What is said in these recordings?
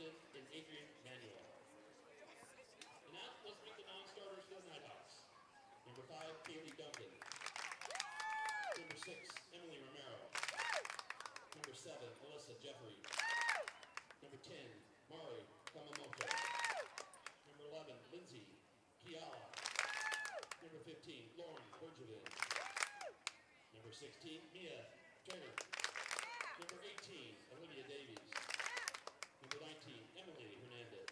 Swanson, and Adrian Manuel. And now, let's meet the non-starters for the Nighthawks. Number 5, Kaylee Duncan. Number 6, Emily Romero. Number 7, Alyssa Jeffrey. Number 10, Mari Kamamoto. Number 11, Lindsay Kiala. Number 15, Lauren Bergevin. Number 16, Mia Turner. Number 18, Olivia Davies. Number 19, Emily Hernandez.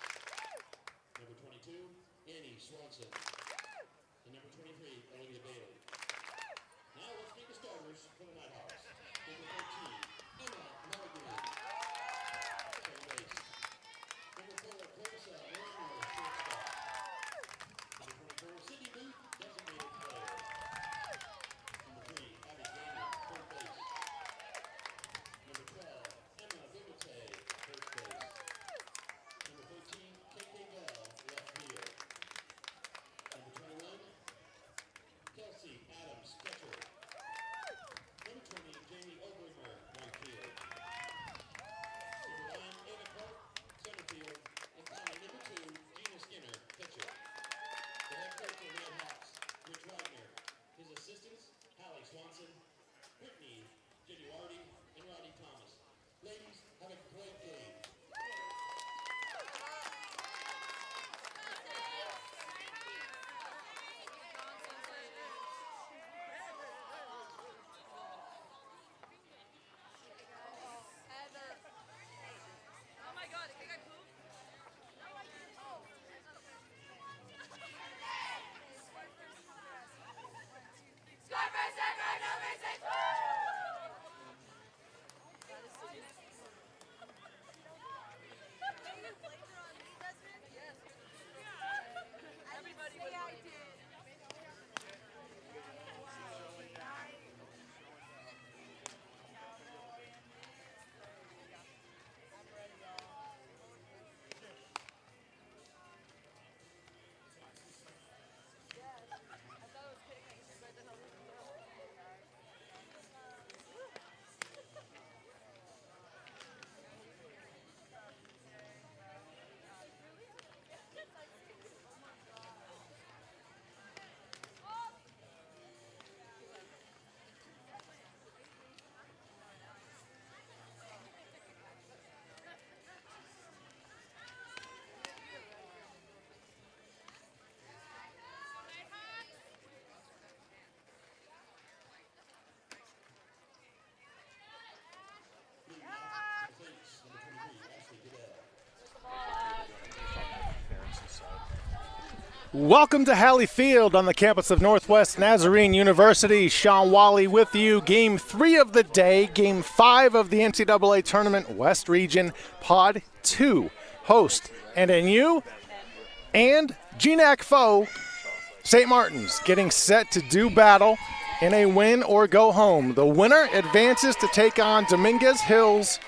Number 22, Annie Swanson. And number 23, Olivia Bailey. Now let's meet the starters for the Nighthawks. Number 13, Emma Margaret. Second base. Number 4, Clarissa Moore, shortstop. Number 24, Sydney Booth, designated player. Number 3, Abby Gaynor, third base. Number 12, Emma Vimate, first base. Number 13, KK Bell, left field. Number 21, Kelsey Adams, catcher. Number 20, Jamie Obringer, right field. Number 9, Anna Clark, center field. And finally, number 2, Gina Skinner, pitcher. The head coach of the Nighthawks, Rich Wagner. His assistants, Hallie Swanson, Brittany Giduardi, and Rodney Thomas. Ladies, have a great game. Oh my God, I think I pooped. No, I didn't. Oh. Score for second, number 6. Everybody was I did. Welcome to Hallie Field on the campus of Northwest Nazarene University. Sean Wally with you. Game 3 of the day, Game 5 of the NCAA Tournament West Region, Pod 2. Host NNU and GNAC foe St. Martin's getting set to do battle in a win or go home. The winner advances to take on Dominguez Hills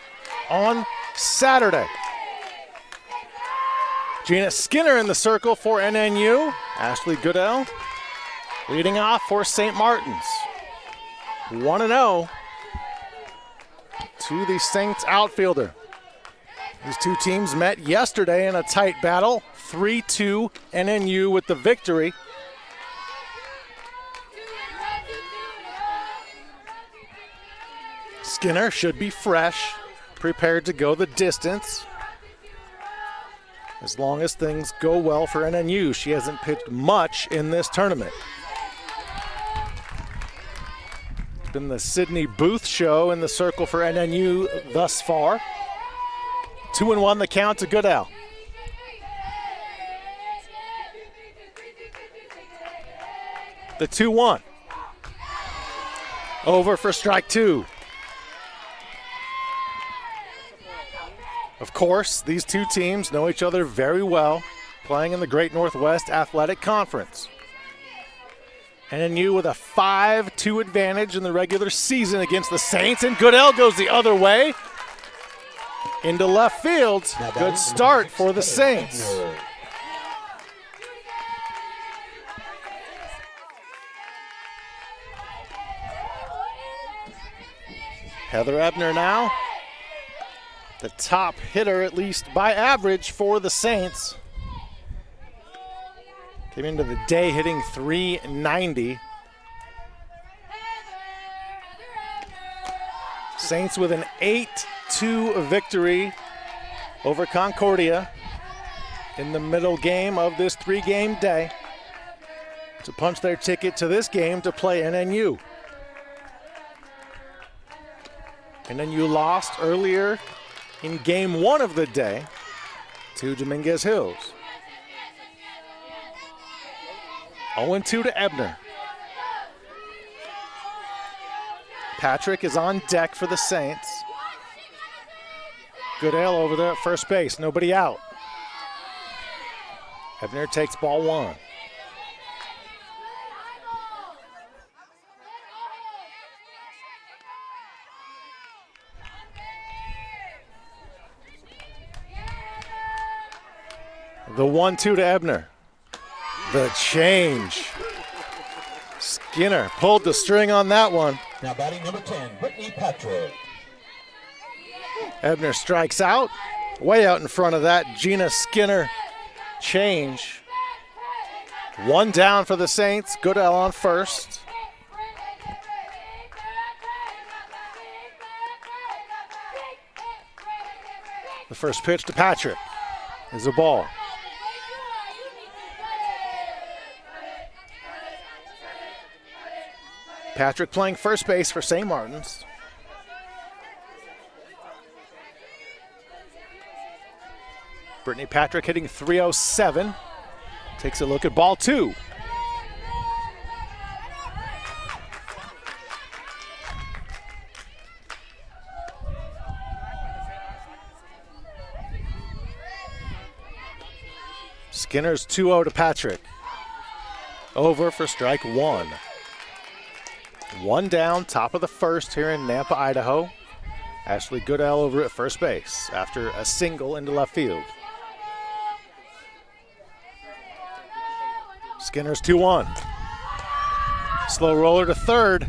on Saturday. Gina Skinner in the circle for NNU. Ashley Goodell leading off for St. Martin's. 1-0 to the Saints outfielder. These two teams met yesterday in a tight battle. 3-2 NNU with the victory. Skinner should be fresh, prepared to go the distance. As long as things go well for NNU, she hasn't pitched much in this tournament. Been the Sydney Booth show in the circle for NNU thus far. 2-1 the count to Goodell. The 2-1. Over for strike 2. Of course, these two teams know each other very well, playing in the Great Northwest Athletic Conference. NNU with a 5-2 advantage in the regular season against the Saints, and Goodell goes the other way into left field. Good start for the Saints. Heather Ebner now the top hitter, at least by average, for the Saints. Came into the day hitting .390. Saints with an 8-2 victory over Concordia in the middle game of this 3-game day to punch their ticket to this game to play NNU. NNU lost earlier in game 1 of the day to Dominguez Hills. 0-2 to Ebner. Patrick is on deck for the Saints. Goodale over there at first base, nobody out. Ebner takes ball 1. The 1-2 to Ebner. The change. Skinner pulled the string on that one. Now batting number 10, Brittany Patrick. Ebner strikes out. Way out in front of that Gina Skinner change. 1 down for the Saints. Goodell on first. The first pitch to Patrick is a ball. Patrick playing first base for St. Martin's. Brittany Patrick hitting .307. Takes a look at ball 2. Skinner's 2-0 to Patrick. Over for strike 1. 1 down, top of the first here in Nampa, Idaho. Ashley Goodell over at first base after a single into left field. Skinner's 2-1. Slow roller to third.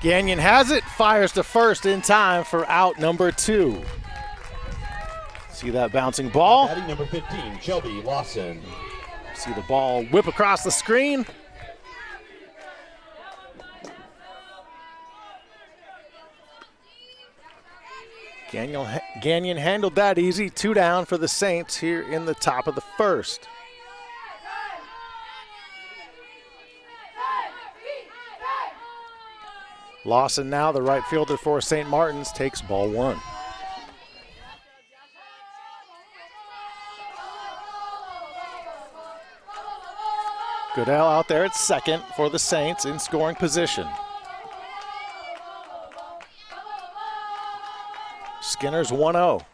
Gagnon has it, fires to first in time for out number 2. See that bouncing ball? Batting number 15, Shelby Lawson. See the ball whip across the screen. Gagnon handled that easy. 2 down for the Saints here in the top of the first. Lawson now, the right fielder for St. Martin's, takes ball 1. Goodell out there at second for the Saints in scoring position. Skinner's 1-0.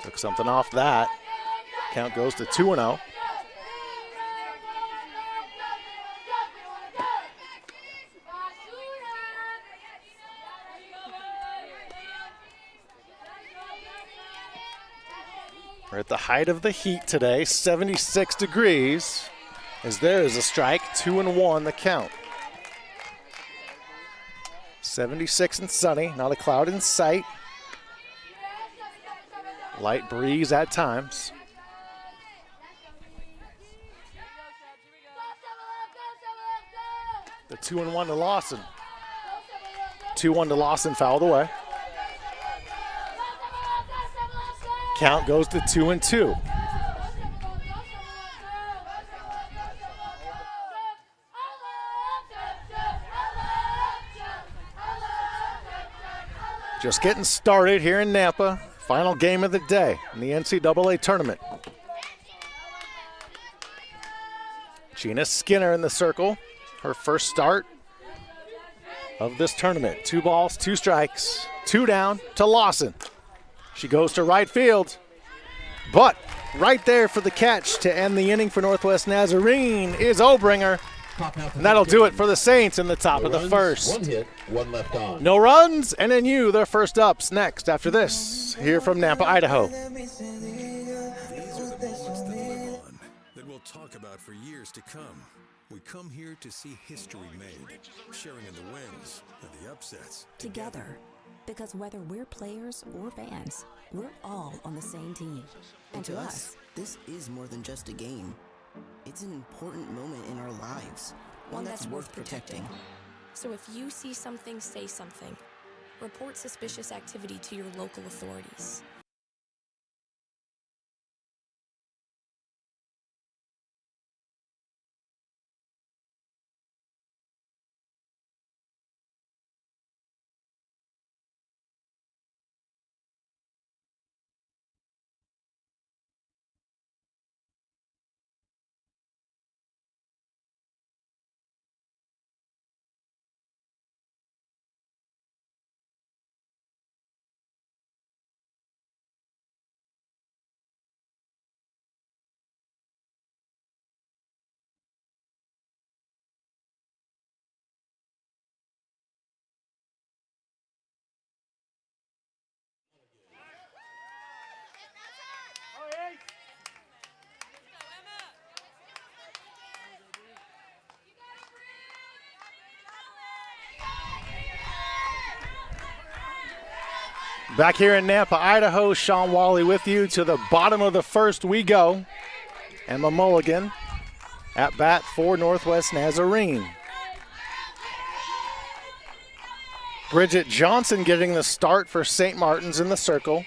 Took something off that. Count goes to 2-0. We're at the height of the heat today, 76 degrees, as there is a strike, 2-1 the count. 76 and sunny, not a cloud in sight. Light breeze at times. The 2-1 to Lawson. 2-1 to Lawson, fouled away. Count goes to 2-2. Just getting started here in Nampa. Final game of the day in the NCAA tournament. Gina Skinner in the circle. Her first start of this tournament. 2 balls, 2 strikes, 2 down to Lawson. She goes to right field, but right there for the catch to end the inning for Northwest Nazarene is Obringer. And that'll do it for the Saints in the top of the first. 1 hit, 1 left on. No runs, NNU, their first ups next after this, here from Nampa, Idaho. These are the moments that live on, that we'll talk about for years to come. We come here to see history made, sharing in the wins and the upsets. Together, Because whether we're players or fans, we're all on the same team. And to us, this is more than just a game. It's an important moment in our lives, one that's worth protecting. So if you see something, say something. Report suspicious activity to your local authorities. Back here in Nampa, Idaho, Sean Wally with you. To the bottom of the first we go. Emma Mulligan at bat for Northwest Nazarene. Bridget Johnson getting the start for St. Martin's in the circle.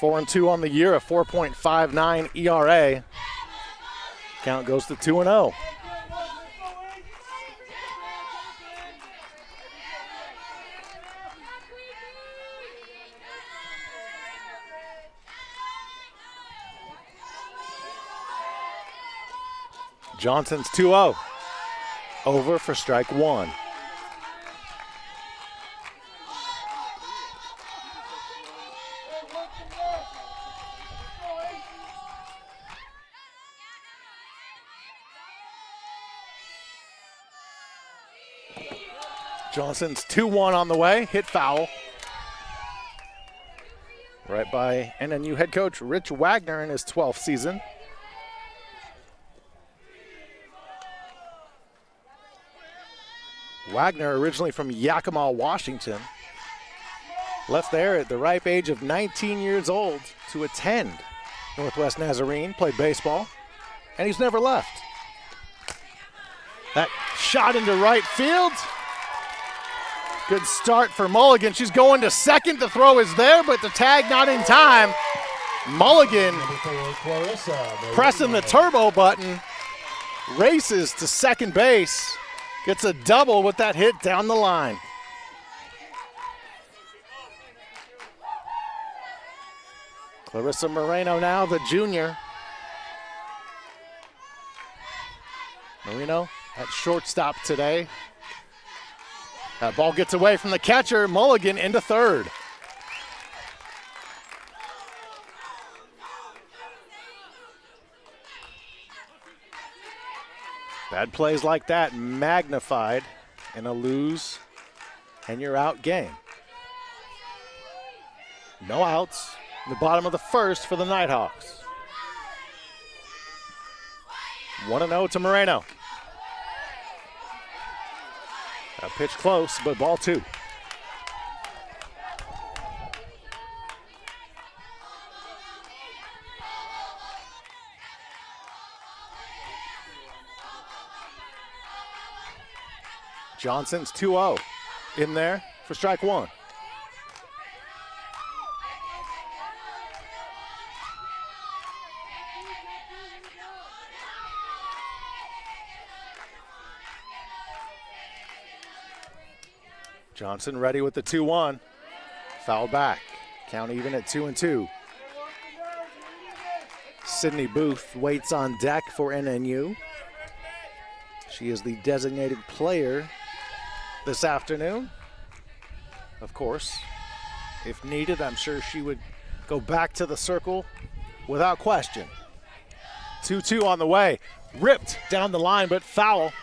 4-2 on the year, a 4.59 ERA. Count goes to 2-0. Johnson's 2-0. Over for strike one. Johnson's 2-1 on the way. Hit foul. Right by NNU head coach Rich Wagner in his 12th season. Wagner, originally from Yakima, Washington, left there at the ripe age of 19 years old to attend Northwest Nazarene, played baseball, and he's never left. That shot into right field. Good start for Mulligan. She's going to second. The throw is there, but the tag not in time. Mulligan pressing the turbo button, races to second base. Gets a double with that hit down the line. Clarissa Moreno now, the junior. Moreno at shortstop today. That ball gets away from the catcher. Mulligan into third. Bad plays like that magnified in a lose and you're out game. No outs in the bottom of the first for the Nighthawks. 1-0 to Moreno. A pitch close, but ball two. Johnson's 2-0 in there for strike one. Johnson ready with the 2-1. Foul back. Count even at 2-2. Sydney Booth waits on deck for NNU. She is the designated player this afternoon. Of course, if needed, I'm sure she would go back to the circle without question. 2-2 on the way. Ripped down the line, but foul.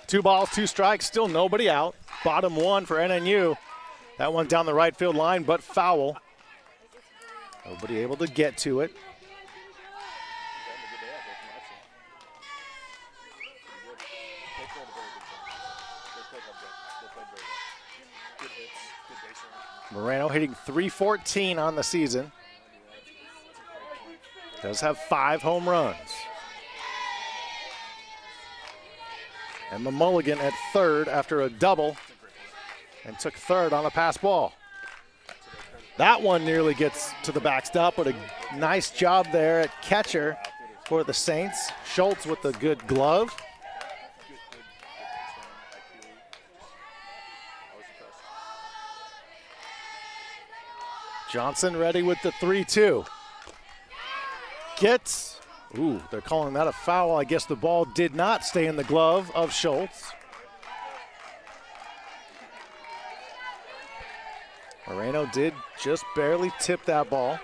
2 balls, 2 strikes, still nobody out. Bottom 1 for NNU. That one down the right field line, but foul. Nobody able to get to it. Moreno hitting .314 on the season. Does have 5 home runs. Emma Mulligan at third after a double and took third on a pass ball. That one nearly gets to the backstop, but a nice job there at catcher for the Saints. Schultz with the good glove. Johnson ready with the 3-2. Gets, they're calling that a foul. I guess the ball did not stay in the glove of Schultz. Moreno did just barely tip that ball.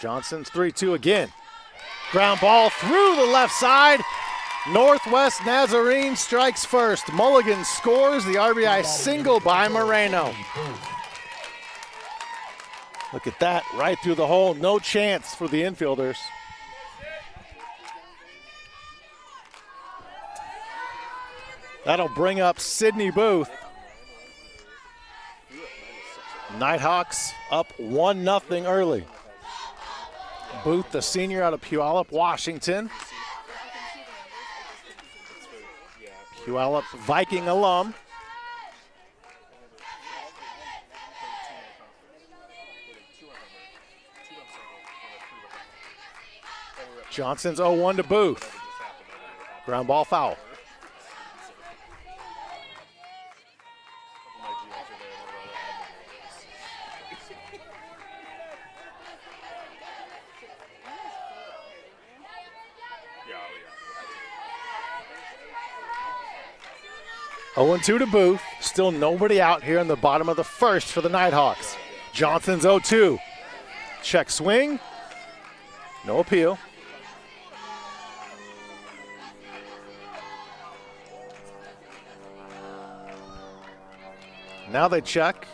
Johnson's 3-2 again. Ground ball through the left side. Northwest Nazarene strikes first. Mulligan scores the RBI single by Moreno. Look at that, right through the hole. No chance for the infielders. That'll bring up Sydney Booth. Nighthawks up 1-0 early. Booth, the senior out of Puyallup, Washington. Puyallup Viking alum. Johnson's 0-1 to Booth. Ground ball foul. Oh, 0-2 to Booth. Still nobody out here in the bottom of the first for the Nighthawks. Johnson's 0-2. Check swing. No appeal. Now they check,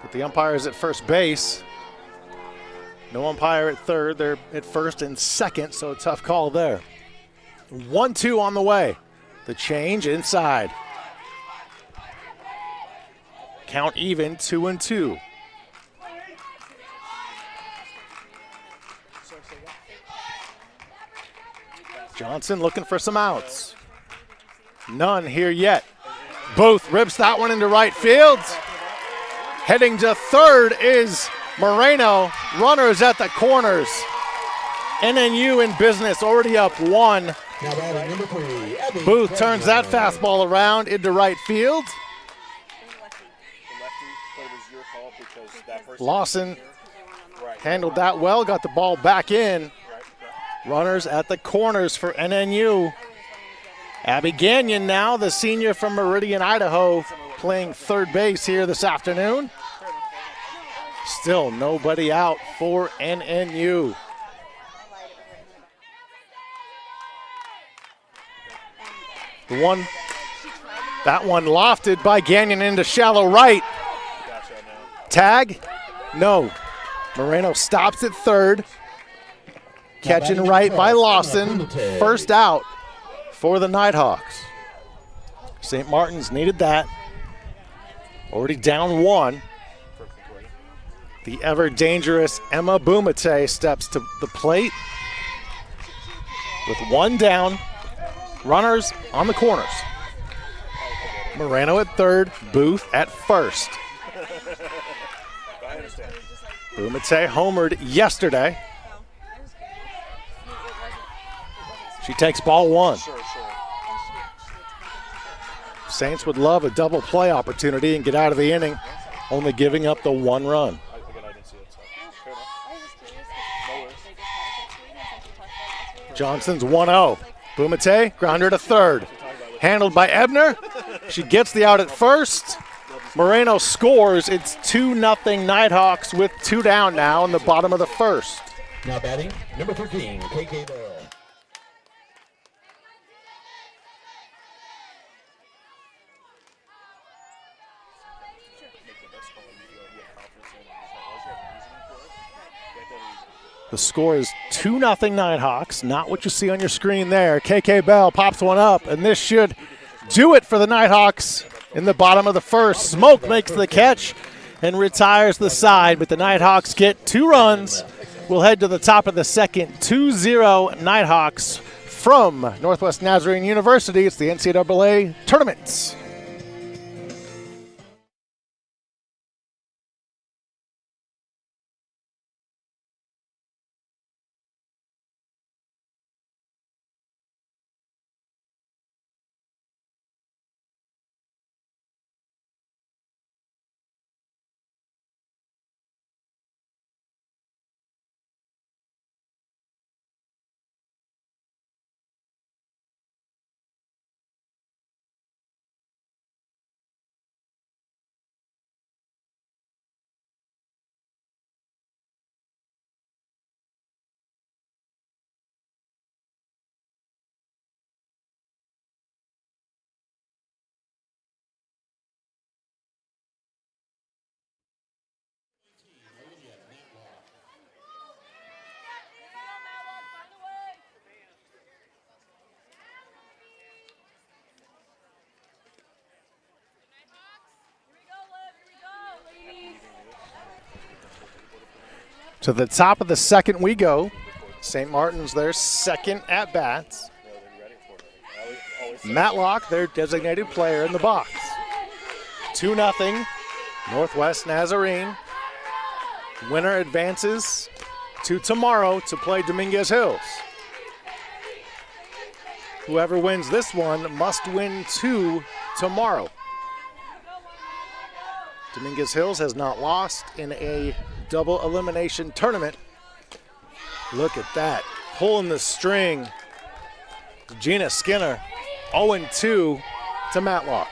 but the umpire is at first base. No umpire at third. They're at first and second, so a tough call there. 1-2 on the way. The change inside. Count even, 2-2. Johnson looking for some outs. None here yet. Booth rips that one into right field. Heading to third is Moreno. Runners at the corners. NNU in business, already up 1. Booth turns that fastball around into right field. Lawson handled that well, got the ball back in. Runners at the corners for NNU. Abby Gagnon now, the senior from Meridian, Idaho, playing third base here this afternoon. Still nobody out for NNU. That one lofted by Gagnon into shallow right. Tag? No. Moreno stops at third. Catching right by Lawson. First out for the Nighthawks. St. Martin's needed that. Already down 1. The ever dangerous Emma Bumate steps to the plate. With 1 down. Runners on the corners. Moreno at third. Booth at first. Bumate homered yesterday. She takes ball 1. Saints would love a double play opportunity and get out of the inning, only giving up the 1 run. Johnson's 1-0. Bumate, grounder to third. Handled by Ebner. She gets the out at first. Moreno scores. It's 2-0 Nighthawks with 2 down now in the bottom of the first. Now batting, number 13, KK Bell. The score is 2-0 Nighthawks. Not what you see on your screen there. KK Bell pops one up, and this should do it for the Nighthawks in the bottom of the first. Smoke makes the catch and retires the side, but the Nighthawks get 2 runs. We'll head to the top of the second. 2-0 Nighthawks from Northwest Nazarene University. It's the NCAA tournament. To the top of the second we go. St. Martin's their second at bats. Matlock, their designated player in the box. 2-0 Northwest Nazarene. Winner advances to tomorrow to play Dominguez Hills. Whoever wins this one must win 2 tomorrow. Dominguez Hills has not lost in a double elimination tournament. Look at that, pulling the string. Gina Skinner, 0-2 to Matlock.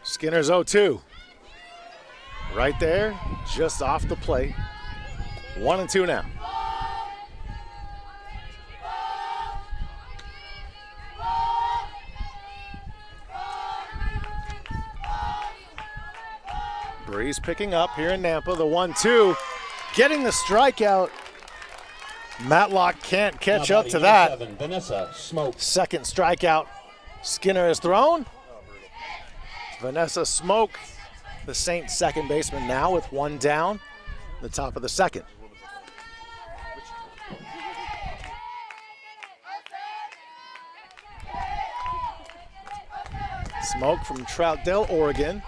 Skinner's 0-2. Right there, just off the plate. 1-2 now. Breeze picking up here in Nampa. The 1-2, getting the strikeout. Matlock can't catch up to that. Second strikeout Skinner has thrown. Vanessa Smoke, the Saints second baseman now with 1 down, the top of the second. Smoke from Troutdale, Oregon.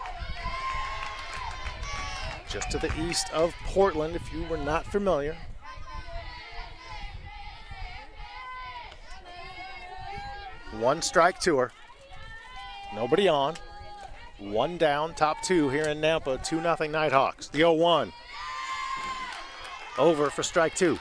Just to the east of Portland, if you were not familiar. One strike to her. Nobody on. 1 down, top 2 here in Nampa. 2-0 Nighthawks. The 0-1. Over for strike 2.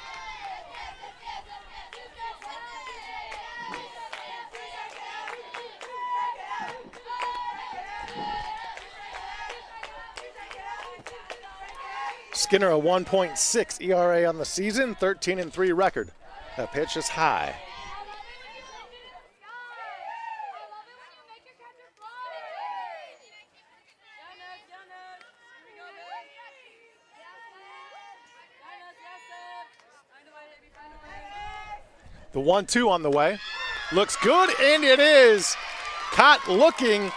Skinner, a 1.6 ERA on the season, 13-3 record. That pitch is high. The 1-2 on the way. Looks good, and it is. Caught looking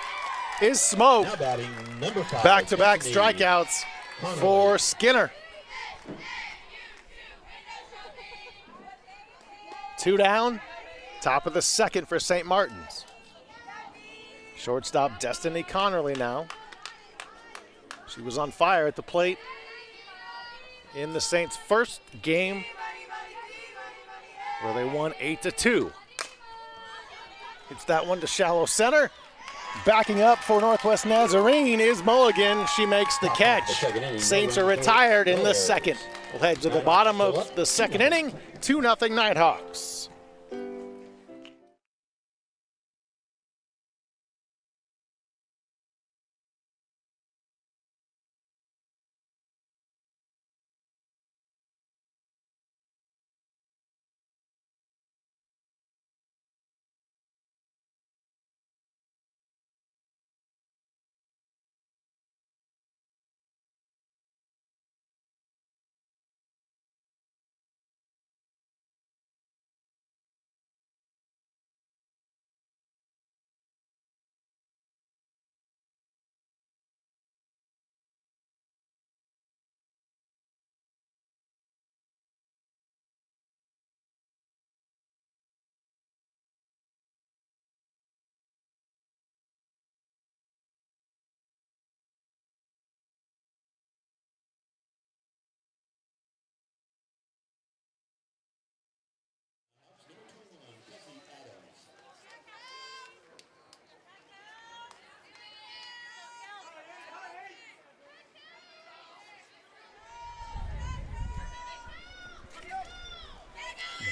is Smoke. Back-to-back strikeouts for Skinner. 2 down, top of the second for St. Martin's. Shortstop Destiny Connerly now. She was on fire at the plate in the Saints' first game where they won 8-2. It's that one to shallow center. Backing up for Northwest Nazarene is Mulligan. She makes the catch. Saints are retired in the second. We'll head to the bottom of the second inning. 2-0 Nighthawks.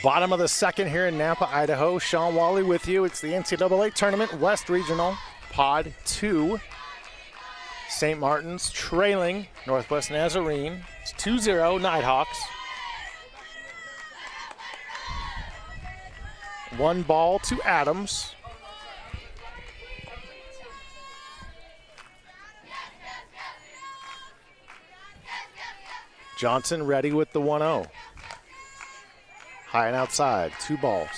Bottom of the second here in Nampa, Idaho. Sean Wally with you. It's the NCAA Tournament West Regional Pod 2. St. Martin's trailing Northwest Nazarene. It's 2-0 Nighthawks. 1 ball to Adams. Johnson ready with the 1-0. High and outside, 2 balls.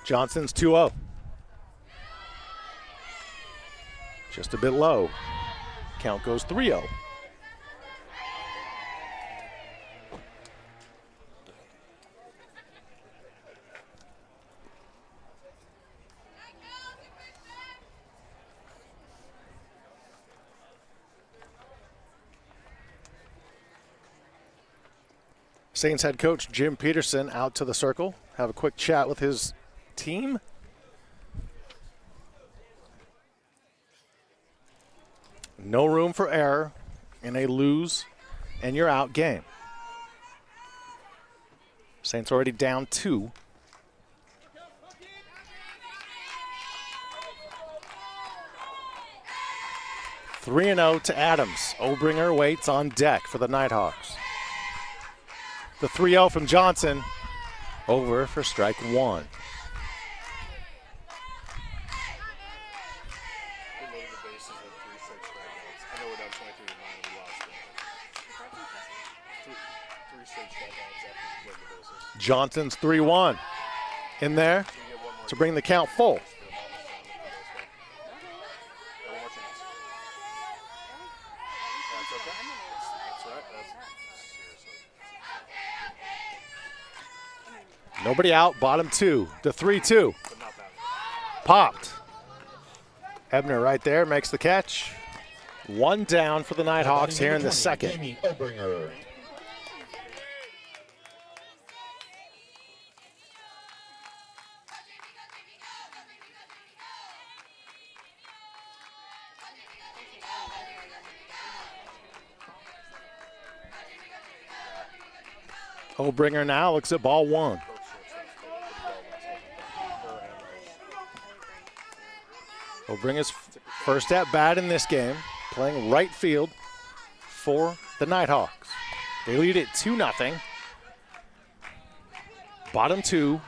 Johnson's 2-0. Just a bit low. Count goes 3-0. Saints head coach Jim Peterson out to the circle. Have a quick chat with his team. No room for error in a lose and you're out game. Saints already down 2. Three and 0 to Adams. Obringer waits on deck for the Nighthawks. The 3-0 from Johnson. Over for strike 1. Johnson's 3-1 in there to bring the count full. Nobody out, bottom 2 to 3-2. Popped. Ebner right there makes the catch. 1 down for the Nighthawks here in the second. Obringer now looks at ball 1. Obringer's first at bat in this game, playing right field for the Nighthawks. They lead it 2-0. Bottom 2,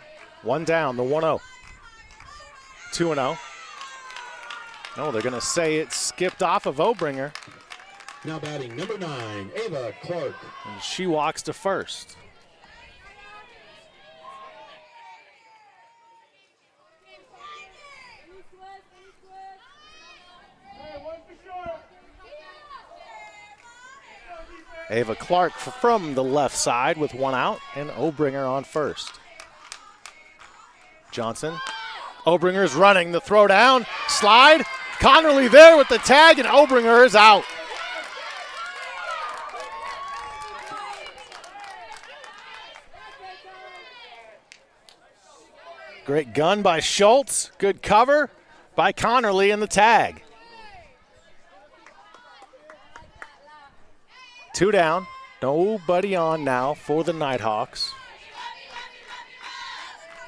1 down, the 1-0. 2-0. No, they're going to say it skipped off of Obringer. Now batting number 9, Ava Clark. And she walks to first. Ava Clark from the left side with 1 out, and Obringer on first. Johnson. Obringer's running the throw down, slide. Connerly there with the tag, and Obringer is out. Great gun by Schultz. Good cover by Connerly in the tag. 2 down. Nobody on now for the Nighthawks.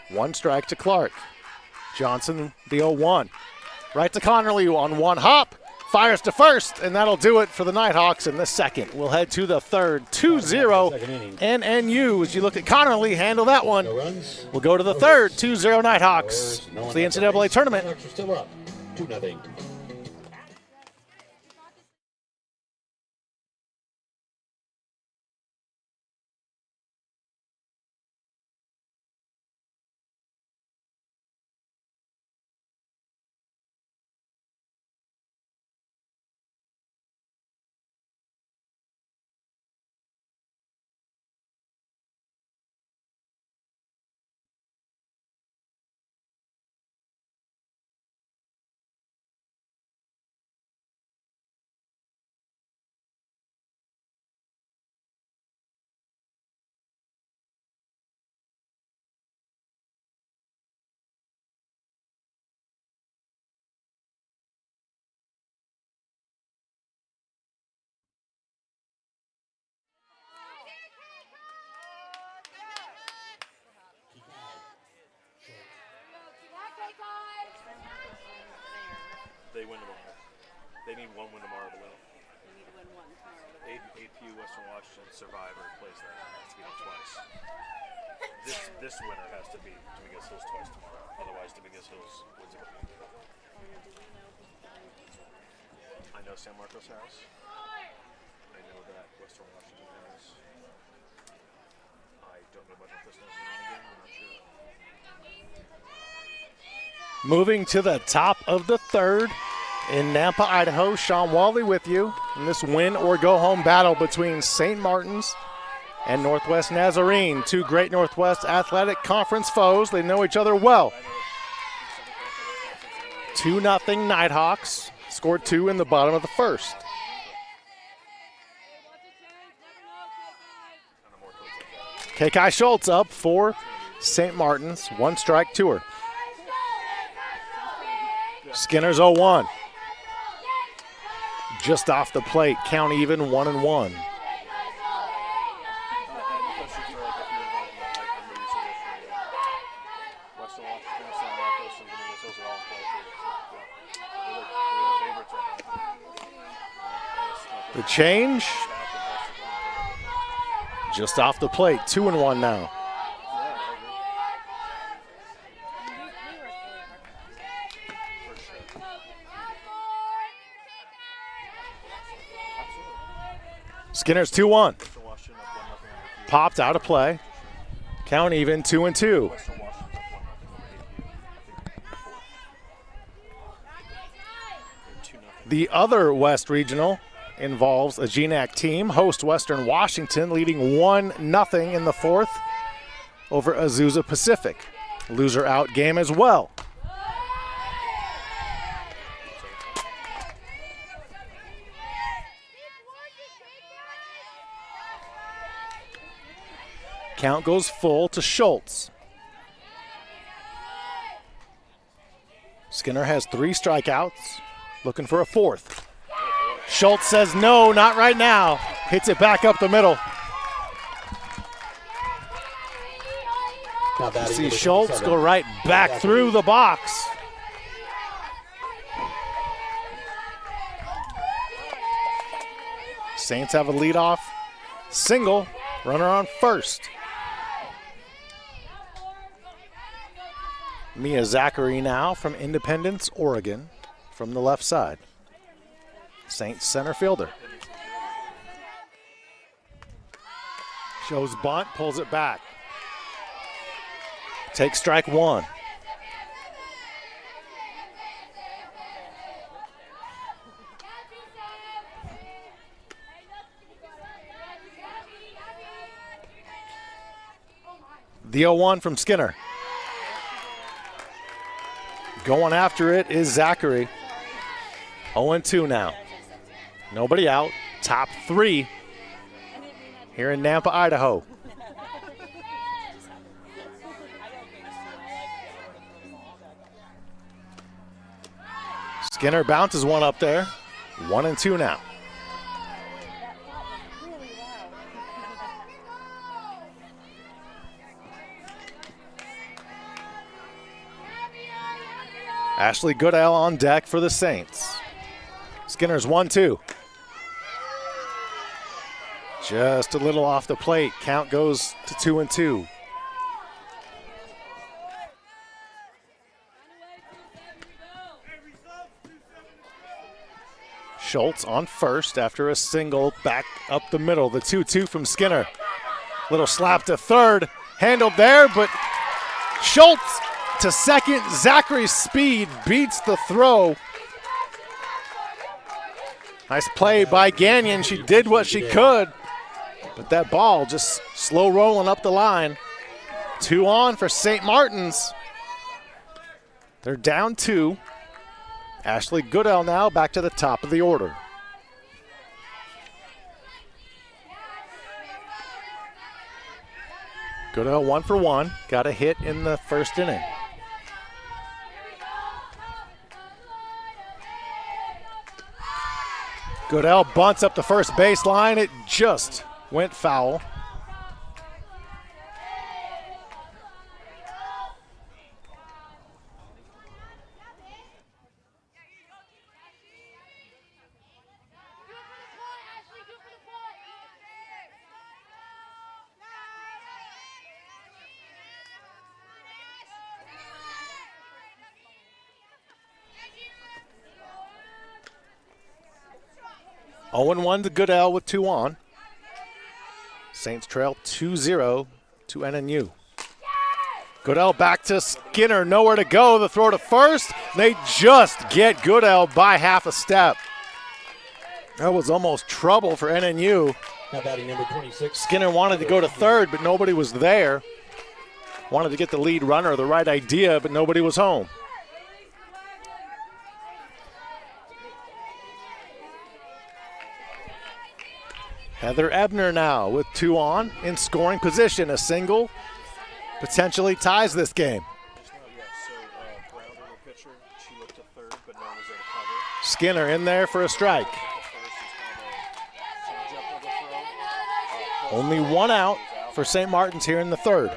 1 strike to Clark. Johnson, the 0-1. Right to Connerly on 1 hop. Fires to first, and that'll do it for the Nighthawks in the second. We'll head to the third. 2-0 NNU. As you look at Connerly handle that one. We'll go to the third. 2-0 Nighthawks. It's the NCAA tournament. Nighthawks are still up, 2-0. They win tomorrow. They need one win tomorrow to win. We need to win one tomorrow to win. APU Western Washington Survivor plays that. It has to beat them twice. This winner has to beat Dominguez Hills twice tomorrow. Otherwise, Dominguez Hills wins it. I know San Marcos has. I know that Western Washington has. I don't know much about this Nazarene game. I'm not sure. Moving to the top of the third in Nampa, Idaho. Sean Wally with you in this win or go home battle between St. Martin's and Northwest Nazarene. Two great Northwest Athletic Conference foes. They know each other well. 2-0 Nighthawks. Scored 2 in the bottom of the first. K.K. Schultz up for St. Martin's. 1 strike to her. Skinner's 0-1. Just off the plate. Count even 1-1. The change, just off the plate, 2-1 now. Skinner's 2-1. Popped out of play. Count even, 2-2. The other West Regional involves a GNAC team, host Western Washington, leading 1-0 in the fourth over Azusa Pacific. Loser out game as well. Count goes full to Schultz. Skinner has 3 strikeouts, looking for a fourth. Schultz says no, not right now. Hits it back up the middle. You see Schultz go right back through the box. Saints have a leadoff single, runner on first. Mia Zachary now from Independence, Oregon, from the left side. Saints center fielder. Shows bunt, pulls it back. Takes strike 1. The 0-1 from Skinner. Going after it is Zachary. 0-2 now. Nobody out. Top 3 here in Nampa, Idaho. Skinner bounces one up there. 1-2 now. Ashley Goodell on deck for the Saints. Skinner's 1-2. Just a little off the plate. Count goes to 2-2. Schultz on first after a single back up the middle. The 2-2 from Skinner. Little slap to third. Handled there, but Schultz to second. Zachary's speed beats the throw. Nice play by Gagnon. She did what she could, but that ball just slow rolling up the line. 2 on for St. Martin's. They're down 2. Ashley Goodell now back to the top of the order. Goodell 1 for 1. Got a hit in the first inning. Goodell bunts up the first baseline. It just went foul. 0-1 to Goodell with 2 on. Saints trail 2-0 to NNU. Goodell back to Skinner, nowhere to go. The throw to first. They just get Goodell by half a step. That was almost trouble for NNU. Now batting number 26. Skinner wanted to go to third, but nobody was there. Wanted to get the lead runner, the right idea, but nobody was home. Heather Ebner now with 2 on in scoring position. A single potentially ties this game. Skinner in there for a strike. Only 1 out for St. Martin's here in the third.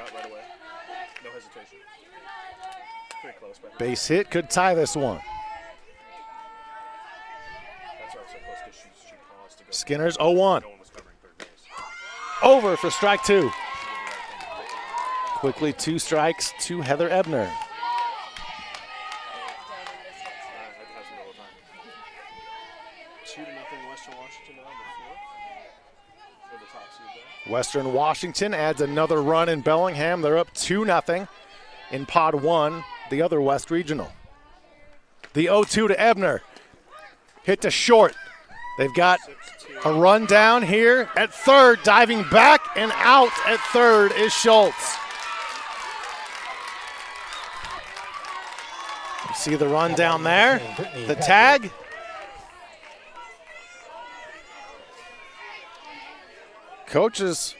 Base hit could tie this one. Skinner's 0-1. Over for strike 2. Quickly 2 strikes to Heather Ebner. Western Washington adds another run in Bellingham. They're up 2-0 in Pod 1, the other West Regional. The 0-2 to Ebner. Hit to short. They've got a run down here at third. Diving back and out at third is Schultz. You see the run down there? The tag. Coaches,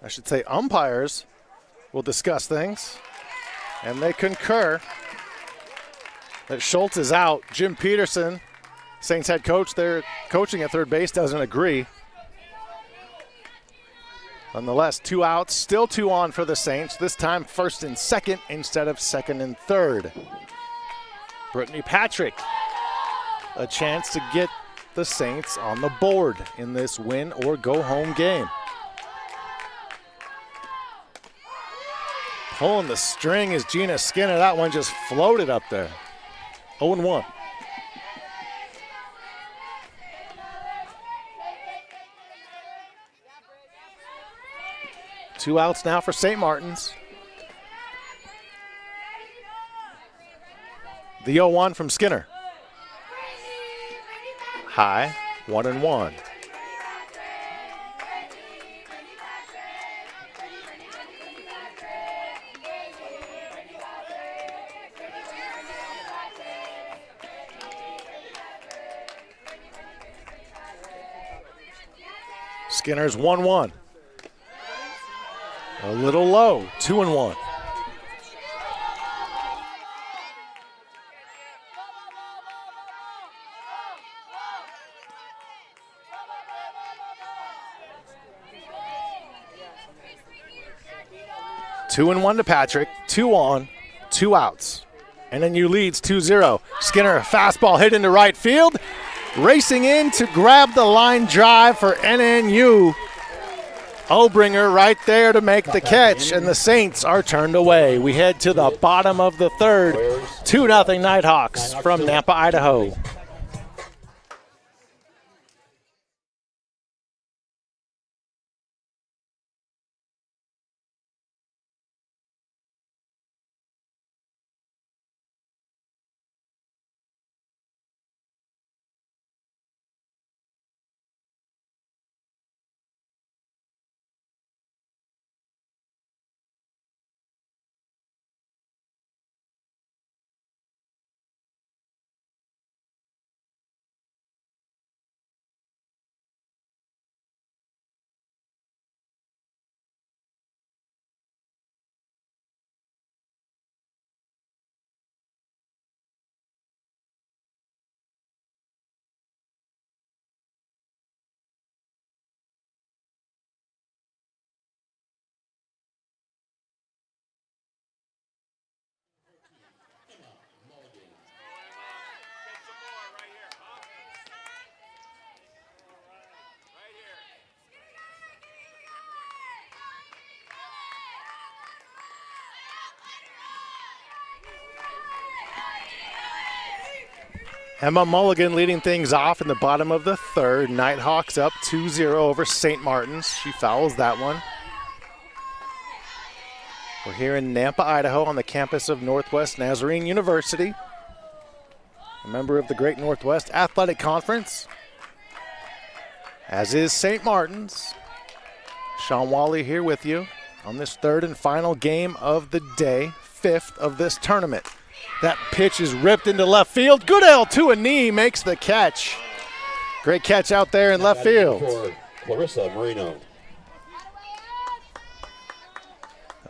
I should say umpires, will discuss things, and they concur that Schultz is out. Jim Peterson, Saints head coach, they're coaching at third base, doesn't agree. Nonetheless, 2 outs, still 2 on for the Saints, this time first and second instead of second and third. Brittany Patrick, a chance to get the Saints on the board in this win or go home game. Pulling the string is Gina Skinner. That one just floated up there. 0-1. Two outs now for St. Martin's. The 0-1 from Skinner. High, 1-1. Skinner's 1-1. A little low, 2-1. Two and 1 to Patrick, 2 on, 2 outs. NNU leads 2-0. Skinner, fastball hit into right field. Racing in to grab the line drive for NNU. Obringer right there to make the catch, and the Saints are turned away. We head to the bottom of the third. 2-0 Nighthawks from Nampa, Idaho. Emma Mulligan leading things off in the bottom of the third. Nighthawks up 2-0 over St. Martin's. She fouls that one. We're here in Nampa, Idaho on the campus of Northwest Nazarene University, a member of the Great Northwest Athletic Conference, as is St. Martin's. Sean Wally here with you on this third and final game of the day, fifth of this tournament. That pitch is ripped into left field. Goodell to a knee, makes the catch. Great catch out there in left field. For Clarissa Moreno.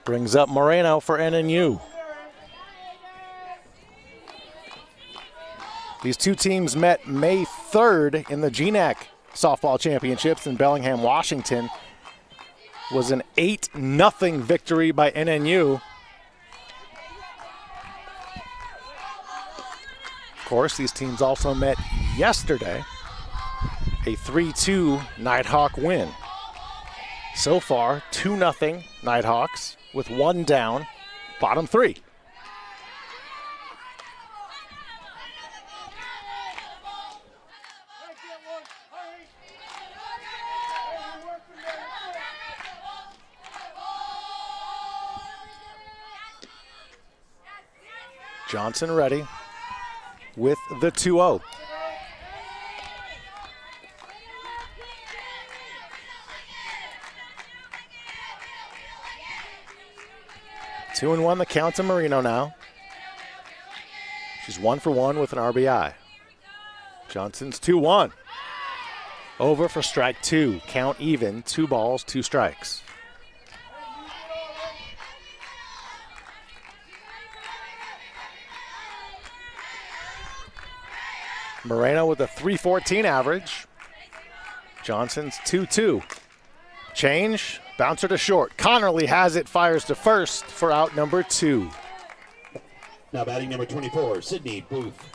Brings up Moreno for NNU. These two teams met May 3rd in the GNAC softball championships in Bellingham, Washington. It was an 8-0 victory by NNU. Of course, these teams also met yesterday. A 3-2 Nighthawk win. So far, 2-0 Nighthawks with one down, bottom three. Johnson ready with the 2-0. Two and one the count to Marino now. She's 1 for 1 with an RBI. Johnson's 2-1. Over for strike two. Count even. 2 balls, 2 strikes. Moreno with a 314 average. Johnson's 2-2. Change, bouncer to short. Connerly has it, fires to first for out number 2. Now batting number 24, Sydney Booth.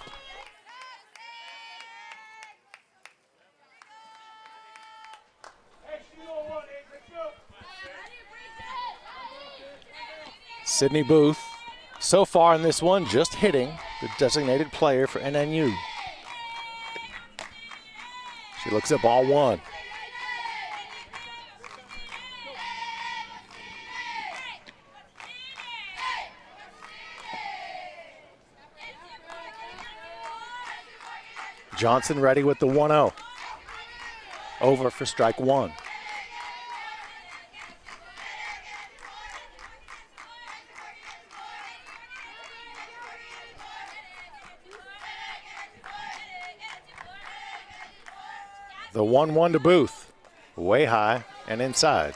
Sydney Booth, so far in this one, just hitting, the designated player for NNU. She looks at ball 1. Johnson ready with the 1-0. Over for strike 1. The 1-1 to Booth. Way high and inside.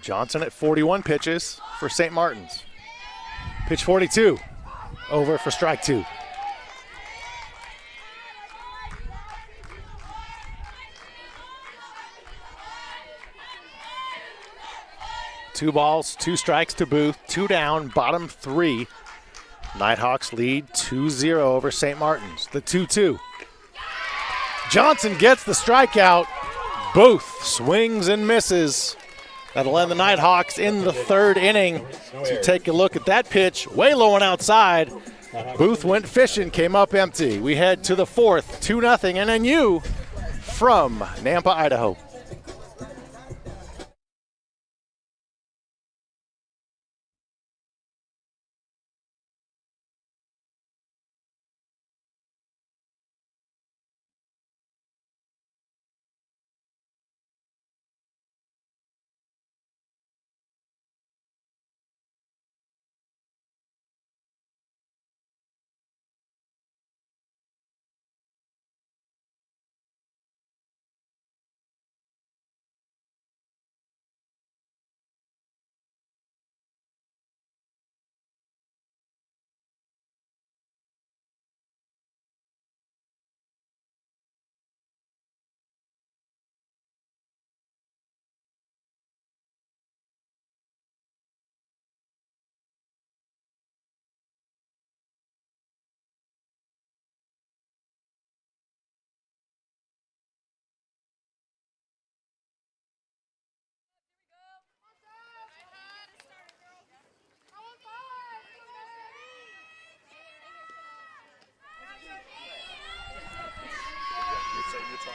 Johnson at 41 pitches for St. Martin's. Pitch 42, over for strike 2. Two balls, 2 strikes to Booth, 2 down, bottom 3. Nighthawks lead 2-0 over St. Martin's. The 2-2. Johnson gets the strikeout. Booth swings and misses. That'll end the Nighthawks in the 3rd inning. So take a look at that pitch, way low and outside. Booth went fishing, came up empty. We head to the 4th, 2-0 NNU from Nampa, Idaho.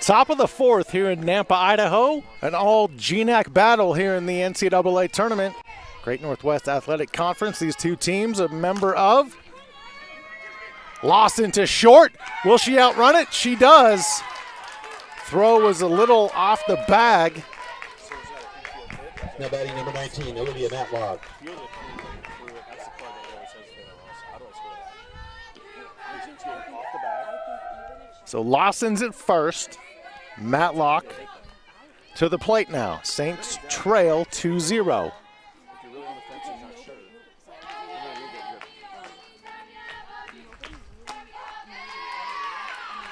Top of the fourth here in Nampa, Idaho. An all GNAC battle here in the NCAA tournament. Great Northwest Athletic Conference. These two teams a member of. Lawson to short. Will she outrun it? She does. Throw was a little off the bag. Now batting number 19, Olivia Matlock. So Lawson's at first. Matlock to the plate now. Saints trail 2-0.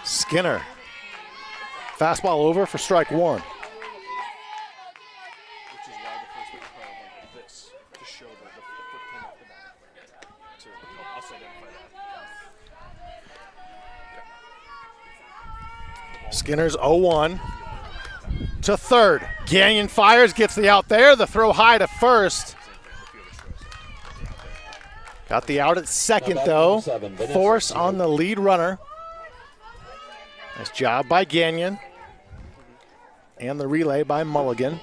Skinner. Fastball over for strike one. Skinner's 0-1 to third. Gagnon fires, gets the out there. The throw high to first. Got the out at second, though. Force on the lead runner. Nice job by Gagnon. And the relay by Mulligan.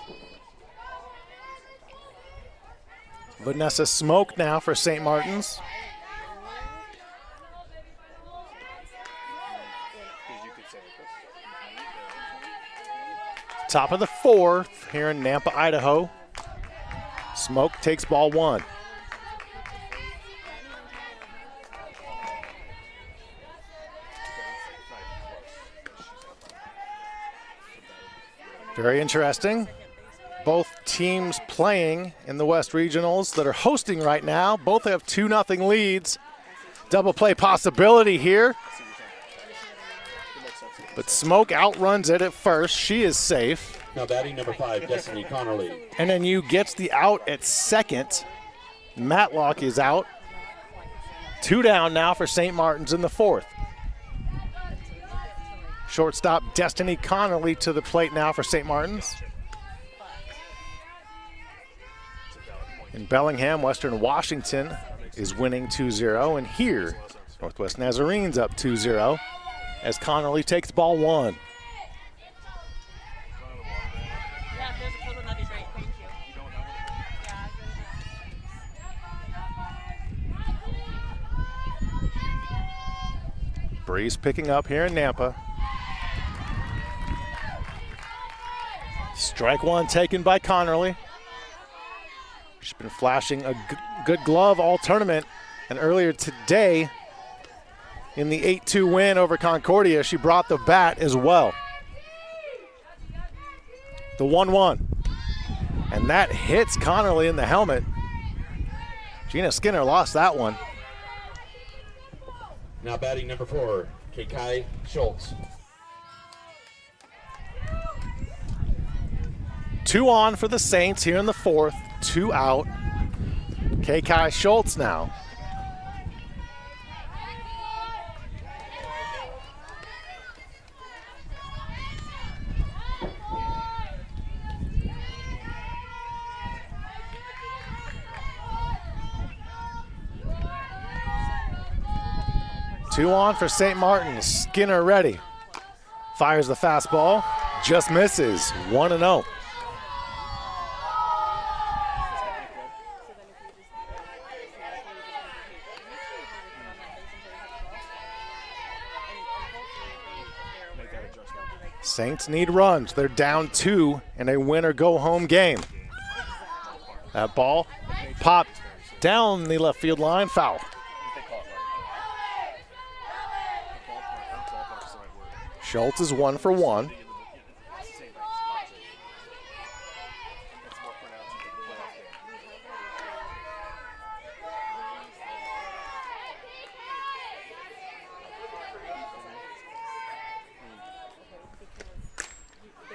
Vanessa Smoke now for St. Martin's. Top of the fourth here in Nampa, Idaho. Smoke takes ball one. Very interesting. Both teams playing in the West Regionals that are hosting right now. Both have 2-0 leads. Double play possibility here. But Smoke outruns it at first. She is safe. Now batting number 5, Destiny Connerly. And then you gets the out at second. Matlock is out. 2 down now for St. Martin's in the fourth. Shortstop Destiny Connerly to the plate now for St. Martin's. In Bellingham, Western Washington is winning 2-0. And here, Northwest Nazarene's up 2-0 as Connerly takes ball one. Breeze picking up here in Nampa. Strike one taken by Connerly. She's been flashing a good glove all tournament. And earlier today, in the 8-2 win over Concordia, she brought the bat as well. The 1-1. And that hits Connerly in the helmet. Gina Skinner lost that one. Now batting number 4, Kai Schultz. 2 on for the Saints here in the fourth. 2 out. Kai Schultz now. Two on for St. Martin's. Skinner ready. Fires the fastball. Just misses. 1-0. Saints need runs. They're down 2 in a win or go home game. That ball popped down the left field line. Foul. Schultz is 1 for 1.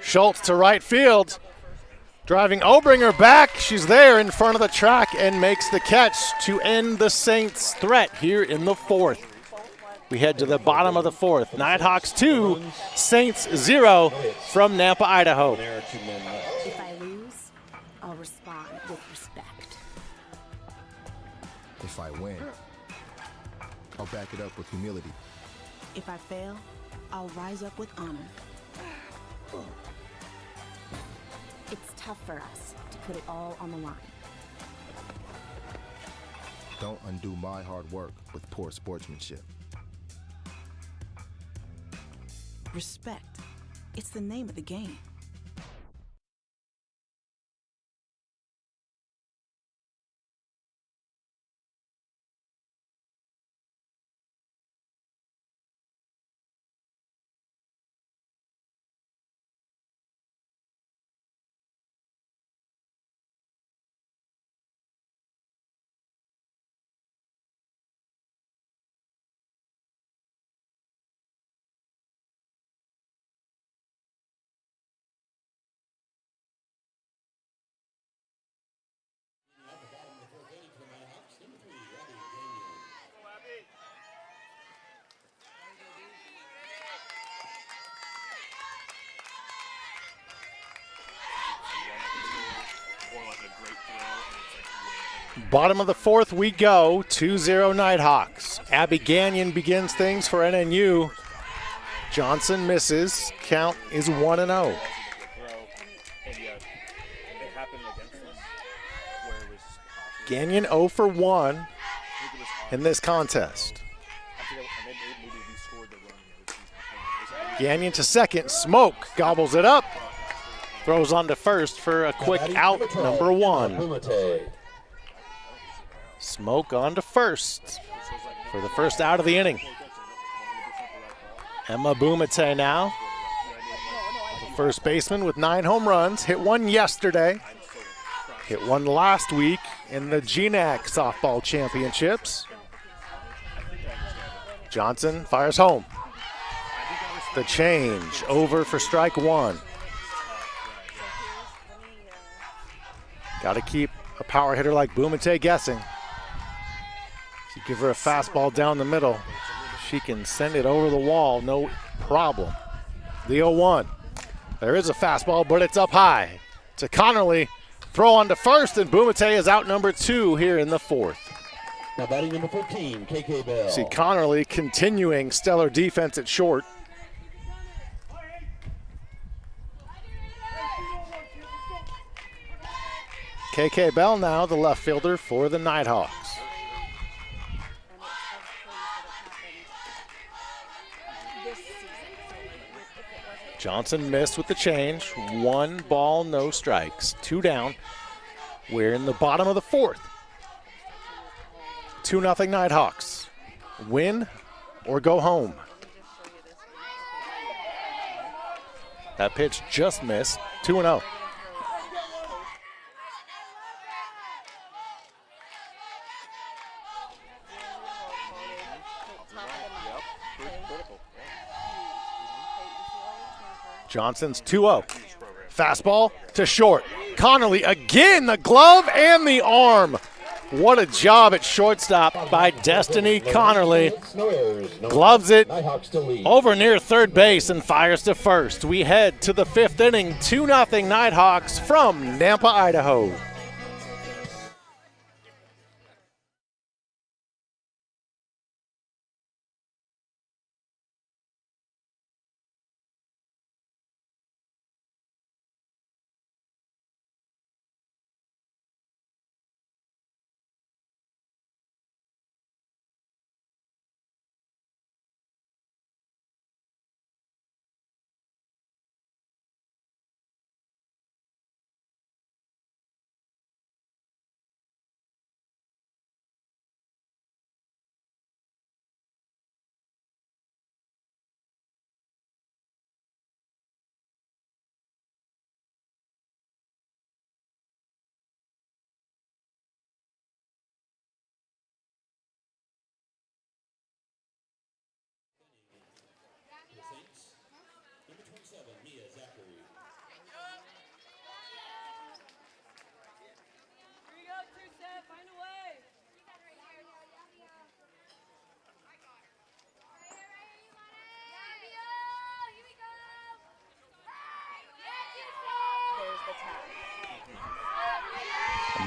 Schultz to right field. Driving Obringer back. She's there in front of the track and makes the catch to end the Saints' threat here in the fourth. We head to the bottom of the fourth. Nighthawks 2, Saints 0 from Nampa, Idaho. If I lose, I'll respond with respect. If I win, I'll back it up with humility. If I fail, I'll rise up with honor. It's tough for us to put it all on the line. Don't undo my hard work with poor sportsmanship. Respect. It's the name of the game. Bottom of the fourth we go, 2-0 Nighthawks. Abby Gagnon begins things for NNU. Johnson misses. Count is 1-0. Gagnon 0 for 1 in this contest. Gagnon to second. Smoke gobbles it up. Throws on to first for a quick out, number 1. Smoke on to first for the first out of the inning. Emma Bumate now, first baseman with 9 home runs. Hit one yesterday, hit one last week in the GNAC softball championships. Johnson fires home. The change over for strike 1. Got to keep a power hitter like Bumate guessing. If you give her a fastball down the middle, she can send it over the wall, no problem. The 0-1. There is a fastball, but it's up high to Connerly. Throw on to first, and Bumate is out number 2 here in the fourth. Now batting number 14, KK Bell. See Connerly continuing stellar defense at short. KK Bell now the left fielder for the Nighthawks. Johnson missed with the change. 1 ball, no strikes. 2 down. We're in the bottom of the fourth. 2-0 Nighthawks. Win or go home. That pitch just missed. 2-0. Johnson's 2-0. Fastball to short. Connerly again, the glove and the arm. What a job at shortstop by Destiny Connerly. Gloves it over near third base and fires to first. We head to the 5th inning, 2-0 Nighthawks from Nampa, Idaho.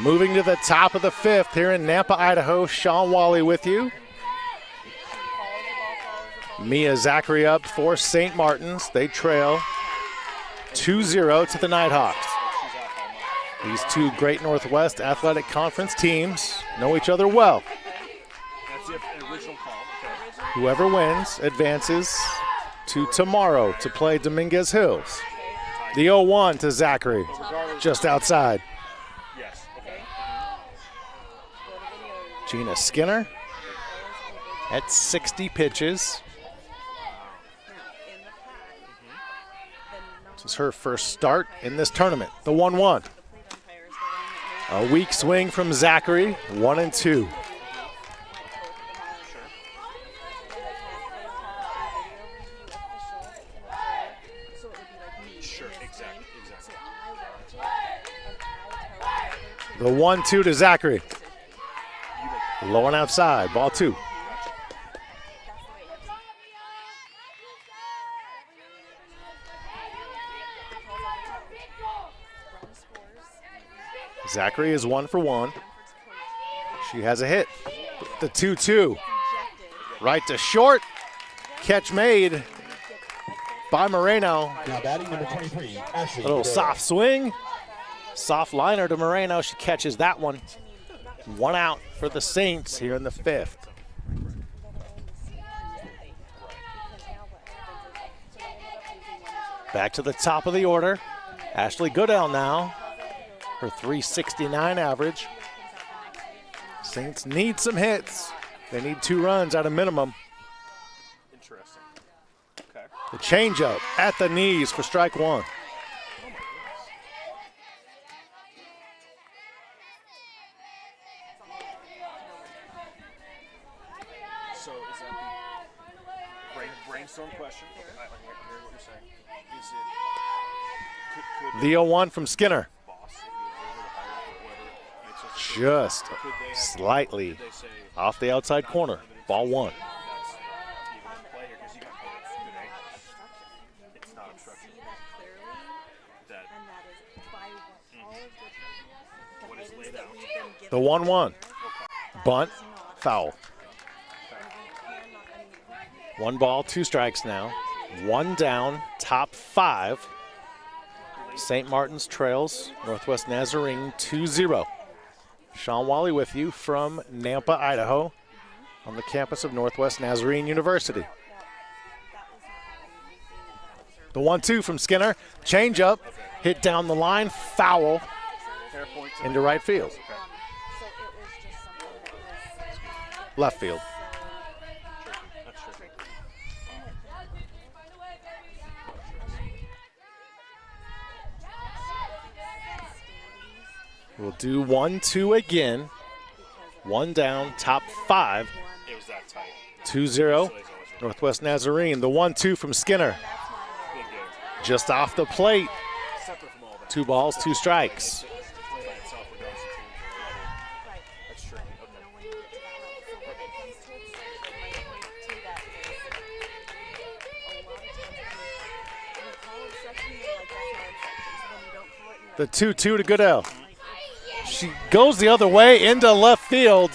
Moving to the top of the 5th here in Nampa, Idaho. Sean Wally with you. Mia Zachary up for St. Martin's. They trail 2-0 to the Nighthawks. These two Great Northwest Athletic Conference teams know each other well. That's the original call. Okay. Whoever wins advances to tomorrow to play Dominguez Hills. The 0-1 to Zachary, just outside. Yes. Okay. Gina Skinner at 60 pitches. This is her first start in this tournament, the 1-1. A weak swing from Zachary, 1-2. Sure, exactly. The 1-2 to Zachary. Low and outside, ball 2. Zachary is 1 for 1. She has a hit. The 2-2. Right to short. Catch made by Moreno. Now batting number 23, Ashley. A little soft swing. Soft liner to Moreno. She catches that one. 1 out for the Saints here in the 5th. Back to the top of the order. Ashley Goodell now. Her .369 average. Saints need some hits. They need 2 runs at a minimum. Interesting. Okay. The changeup at the knees for strike 1. So is that the brainstorm question? I hear what you're saying. Is it could The 0-1 from Skinner. boss, Just slightly off the outside corner. Ball 1. that's even a play here because you got good angles. It's not obstruction. That what is laid out. The 1-1. Bunt, foul. 1 ball, 2 strikes now. 1 down, top 5. St. Martin's trails Northwest Nazarene 2-0. Sean Wally with you from Nampa, Idaho, on the campus of Northwest Nazarene University. The 1-2 from Skinner. Changeup, hit down the line, foul into right field. Left field. We'll do 1-2 again. 1 down, top 5. It was that tight. 2-0, Northwest Nazarene. The 1-2 from Skinner. Just off the plate. 2 balls, 2 strikes. The 2-2 to Goodell. She goes the other way into left field.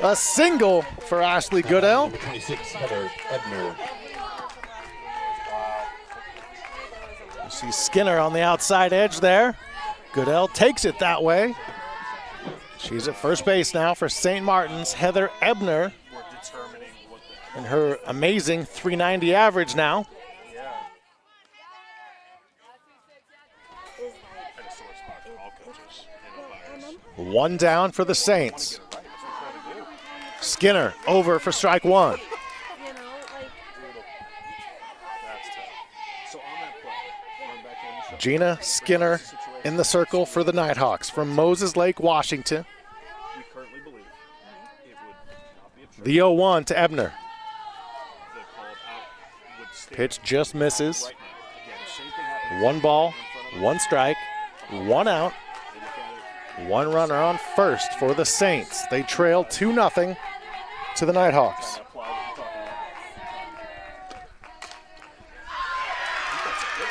A single for Ashley Goodell. 26, Heather Ebner. You see Skinner on the outside edge there. Goodell takes it that way. She's at first base now for St. Martin's. Heather Ebner and her amazing .390 average now. 1 down for the Saints. Skinner over for strike 1. Gina Skinner in the circle for the Nighthawks from Moses Lake, Washington. The 0-1 to Ebner. Pitch just misses. 1 ball, 1 strike, 1 out. 1 runner on first for the Saints. They trail 2-0 to the Nighthawks.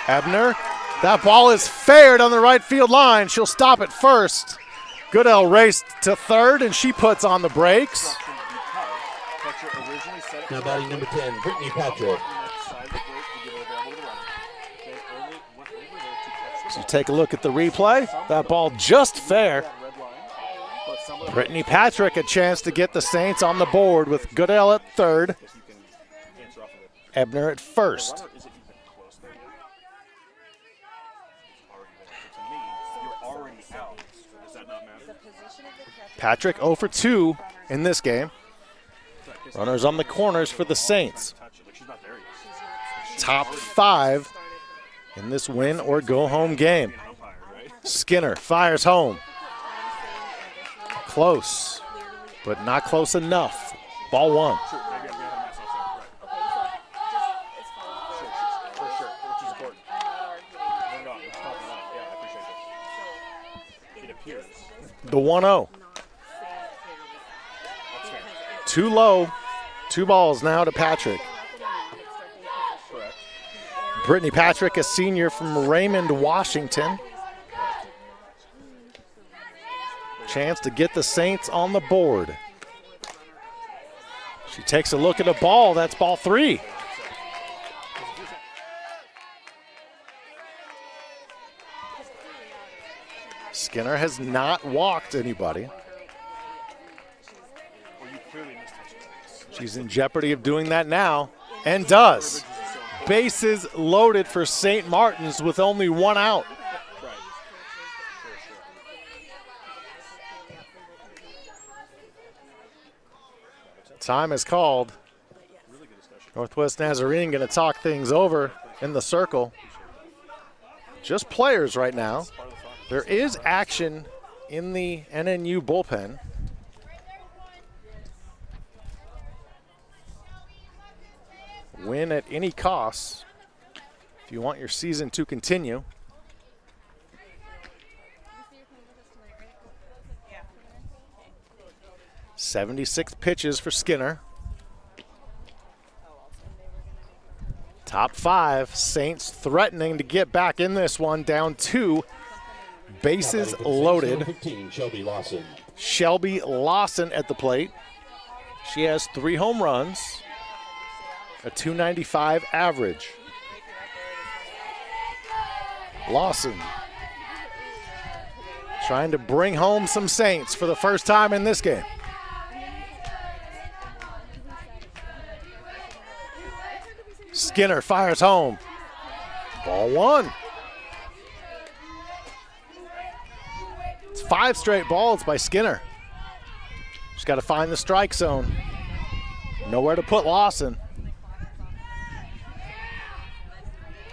Ebner, that ball is fared on the right field line. She'll stop at first. Goodell raced to third, and she puts on the brakes. Now batting number 10, Brittany Patrick. You take a look at the replay. That ball just fair. Brittany Patrick a chance to get the Saints on the board with Goodell at third. Ebner at first. Patrick 0 for 2 in this game. Runners on the corners for the Saints. Top 5 in this win or go home game. Skinner fires home. Close, but not close enough. Ball 1. The 1-0. Too low. 2 balls now to Patrick. Brittany Patrick, a senior from Raymond, Washington. Chance to get the Saints on the board. She takes a look at a ball. That's ball 3. Skinner has not walked anybody. She's in jeopardy of doing that now, and does. Bases loaded for St. Martin's with only 1 out. Time is called. Northwest Nazarene going to talk things over in the circle. Just players right now. There is action in the NNU bullpen. Win at any cost if you want your season to continue. Yeah. 76 pitches for Skinner. Top 5, Saints threatening to get back in this one, down 2. Bases loaded. 15, Shelby Lawson. Shelby Lawson at the plate. She has 3 home runs, a .295 average. Lawson trying to bring home some Saints for the first time in this game. Skinner fires home. Ball 1. It's 5 straight balls by Skinner. She's got to find the strike zone. Nowhere to put Lawson.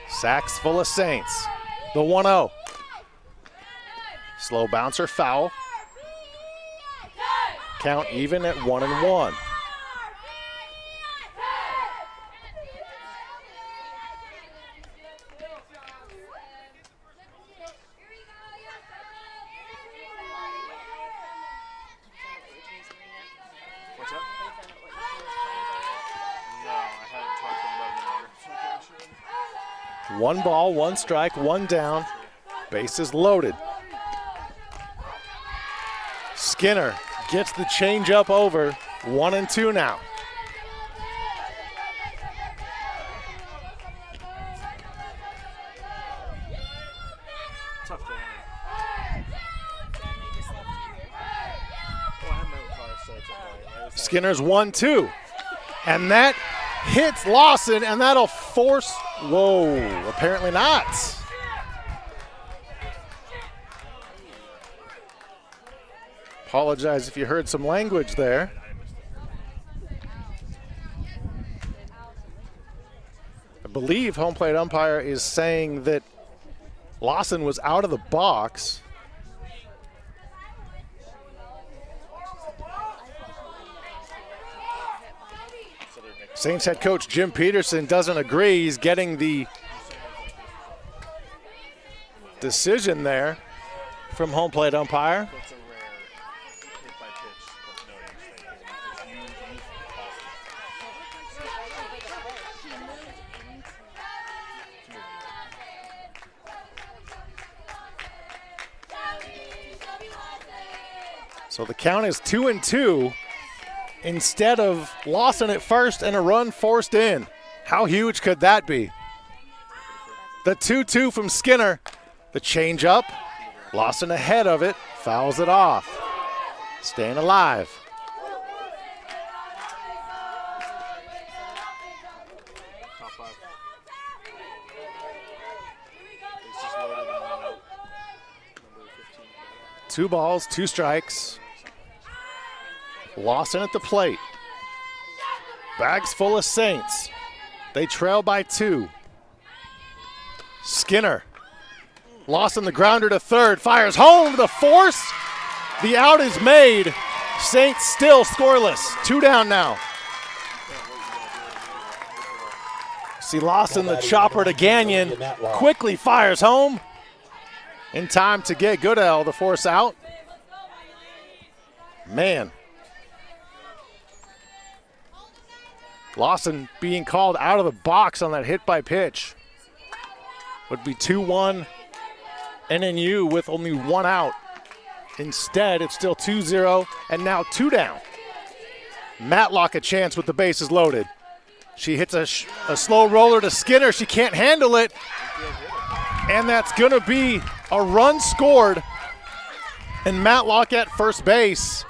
Sacks full of Saints. The 1-0. Slow bouncer foul. Count even at 1-1. What's up? No, I haven't talked to him about it. 1 ball, 1 strike, 1 down. Bases loaded. Skinner gets the changeup over. 1-2 now. Tough day. Skinner's 1-2. And that hits Lawson, and that'll force, whoa, apparently not. Apologize if you heard some language there. I believe home plate umpire is saying that Lawson was out of the box. Saints head coach Jim Peterson doesn't agree. He's getting the decision there from home plate umpire. So the count is 2-2 instead of Lawson at first and a run forced in. How huge could that be? The 2-2 from Skinner The changeup. Lawson ahead of it. Fouls it off. Staying alive. Top five. Bases loaded and one out. Number 15. 2 balls, 2 strikes. Lawson at the plate. Bags full of Saints. They trail by 2. Skinner. Lawson the grounder to third. Fires home to the force. The out is made. Saints still scoreless. 2 down now. See Lawson, the chopper to Gagnon. Quickly fires home. In time to get Goodell, the force out. Man. Lawson being called out of the box on that hit by pitch. Would be 2-1 NNU with only 1 out. Instead, it's still 2-0 and now 2 down. Matlock a chance with the bases loaded. She hits a slow roller to Skinner. She can't handle it. And that's going to be a run scored. And Matlock at first base.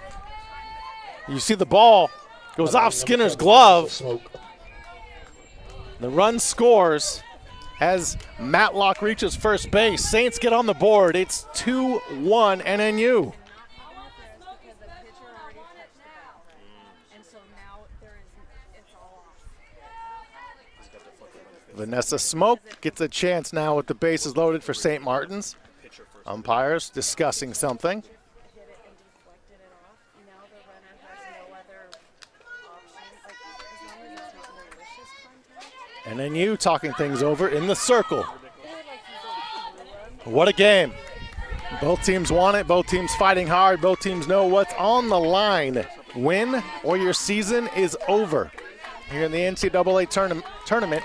You see the ball goes off Skinner's glove. The run scores as Matlock reaches first base. Saints get on the board. It's 2-1 NNU. Vanessa Smoke gets a chance now with the bases loaded for St. Martin's. Umpires discussing something. NNU talking things over in the circle. What a game. Both teams want it. Both teams fighting hard. Both teams know what's on the line. Win or your season is over. Here in the NCAA tournament,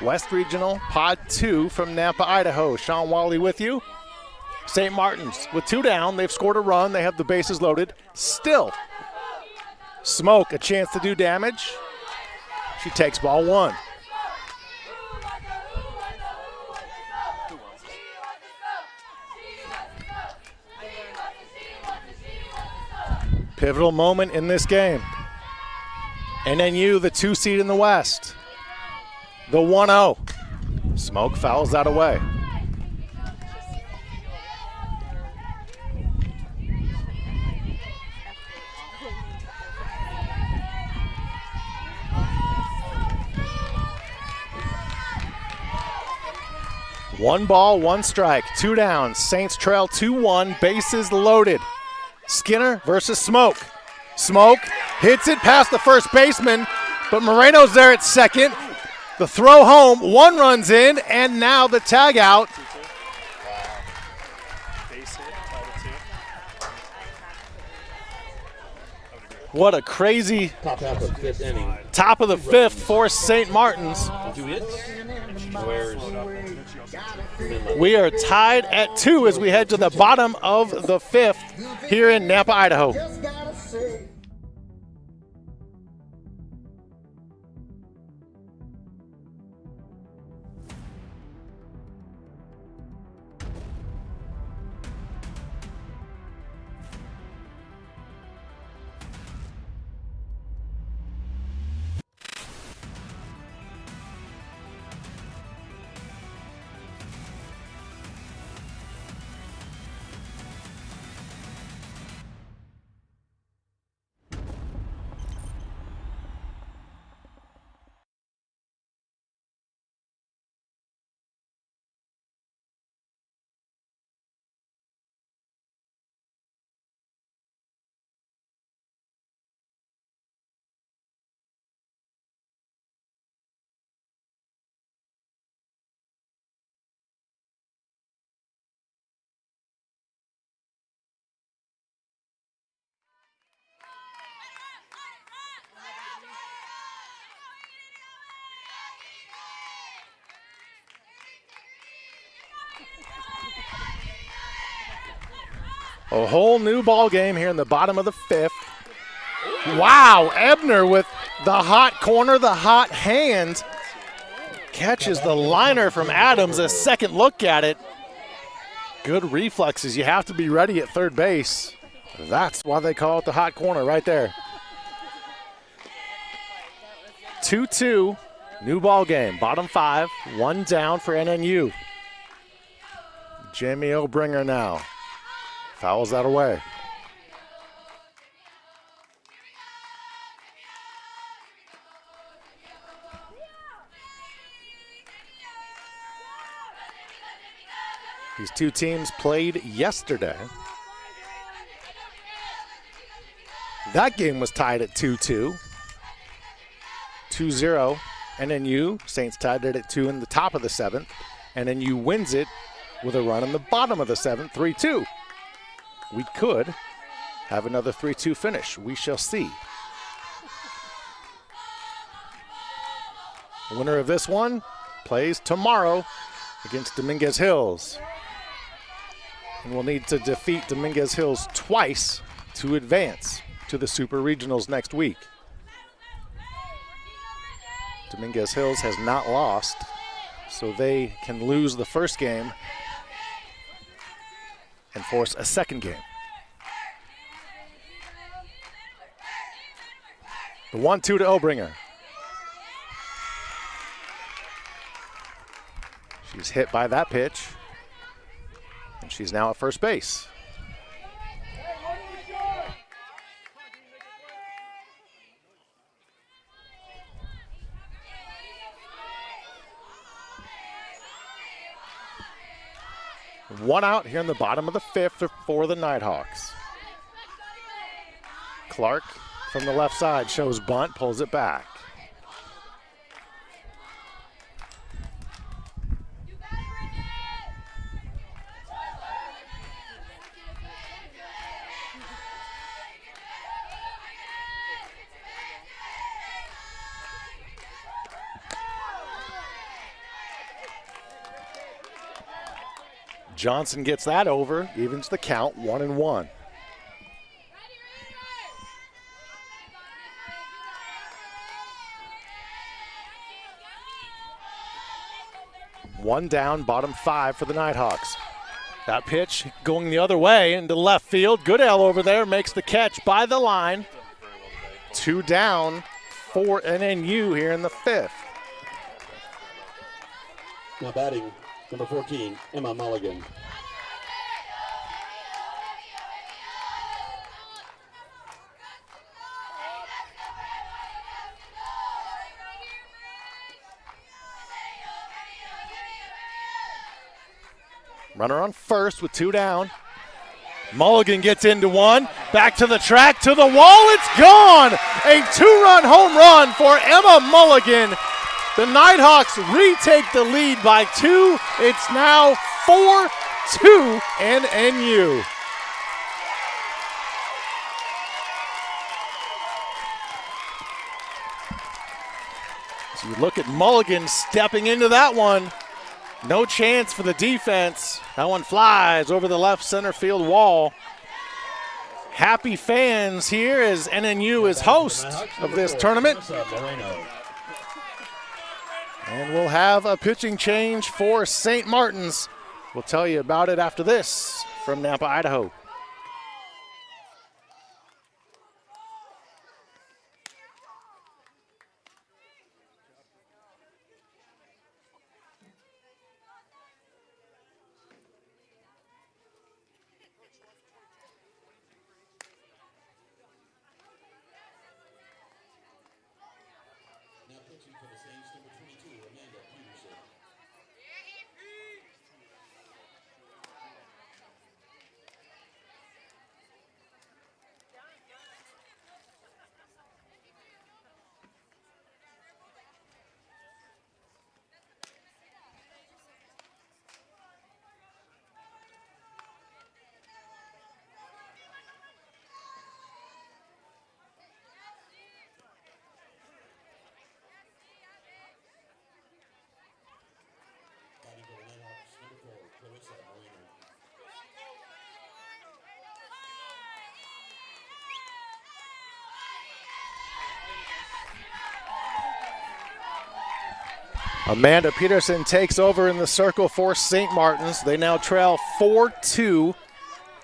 West Regional Pod 2 from Nampa, Idaho. Sean Wally with you. St. Martin's with 2 down. They've scored a run. They have the bases loaded. Still, Smoke a chance to do damage. She takes ball 1. Pivotal moment in this game. NNU, the 2 seed in the West. The 1-0. Smoke fouls that away. One ball, 1 strike, 2 down. Saints trail 2-1, bases loaded. Skinner versus Smoke. Smoke hits it past the first baseman, but Moreno's there at second. The throw home, 1 runs in, and now the tag out. What a crazy Top half of 5th inning. top of the 5th for St. Martin's. 2 hits. Where's We are tied at 2 as we head to the bottom of the 5th here in Nampa, Idaho. A whole new ball game here in the bottom of the 5th. Wow, Ebner with the hot corner, the hot hand. Catches the liner from Adams, a second look at it. Good reflexes. You have to be ready at third base. That's why they call it the hot corner right there. 2-2, new ball game. Bottom 5, 1 down for NNU. Jamie Obringer now fouls that away. These two teams played yesterday. That game was tied at 2-2. 2-0. NNU, Saints tied it at 2 in the top of the 7th. NNU wins it with a run in the bottom of the 7th, 3-2. We could have another 3-2 finish. We shall see. The winner of this one plays tomorrow against Dominguez Hills. And we'll need to defeat Dominguez Hills twice to advance to the Super Regionals next week. Dominguez Hills has not lost, so they can lose the first game and force a second game. The 1-2 to Obringer. She's hit by that pitch, and she's now at first base. One out here in the bottom of the 5th for the Nighthawks. Clark from the left side shows bunt, pulls it back. Johnson gets that over, evens the count, 1-1. One down, bottom 5 for the Nighthawks. That pitch going the other way into left field. Goodell over there makes the catch by the line. 2 down for NNU here in the 5th. Now batting, number 14, Emma Mulligan. Runner on first with 2 down. Mulligan gets into one. Back to the track, to the wall. It's gone! A 2-run home run for Emma Mulligan. The Nighthawks retake the lead by 2. It's now 4-2 NNU. So you look at Mulligan stepping into that one. No chance for the defense. That one flies over the left center field wall. Happy fans here as NNU is host of this tournament. And we'll have a pitching change for St. Martin's. We'll tell you about it after this from Nampa, Idaho. Amanda Peterson takes over in the circle for St. Martin's. They now trail 4-2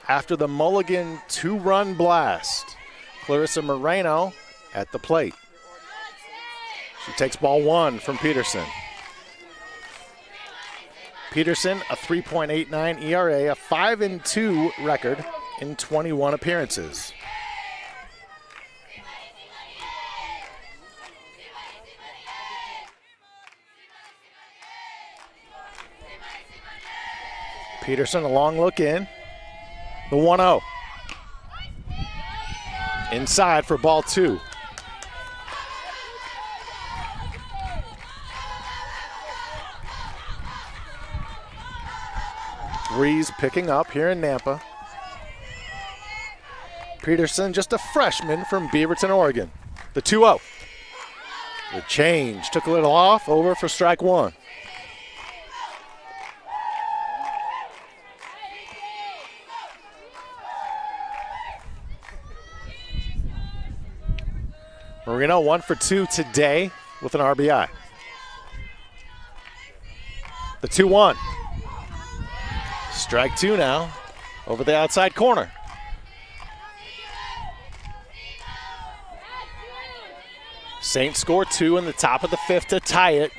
after the Mulligan 2-run blast. Clarissa Moreno at the plate. She takes ball 1 from Peterson. Peterson, a 3.89 ERA, a 5-2 record in 21 appearances. Peterson, a long look in. The 1-0. Inside for ball 2. Breeze picking up here in Nampa. Peterson, just a freshman from Beaverton, Oregon. The 2-0. The change took a little off, over for strike 1. Moreno 1 for 2 today with an RBI. The 2-1. Strike 2 now over the outside corner. Saints score 2 in the top of the 5th to tie it,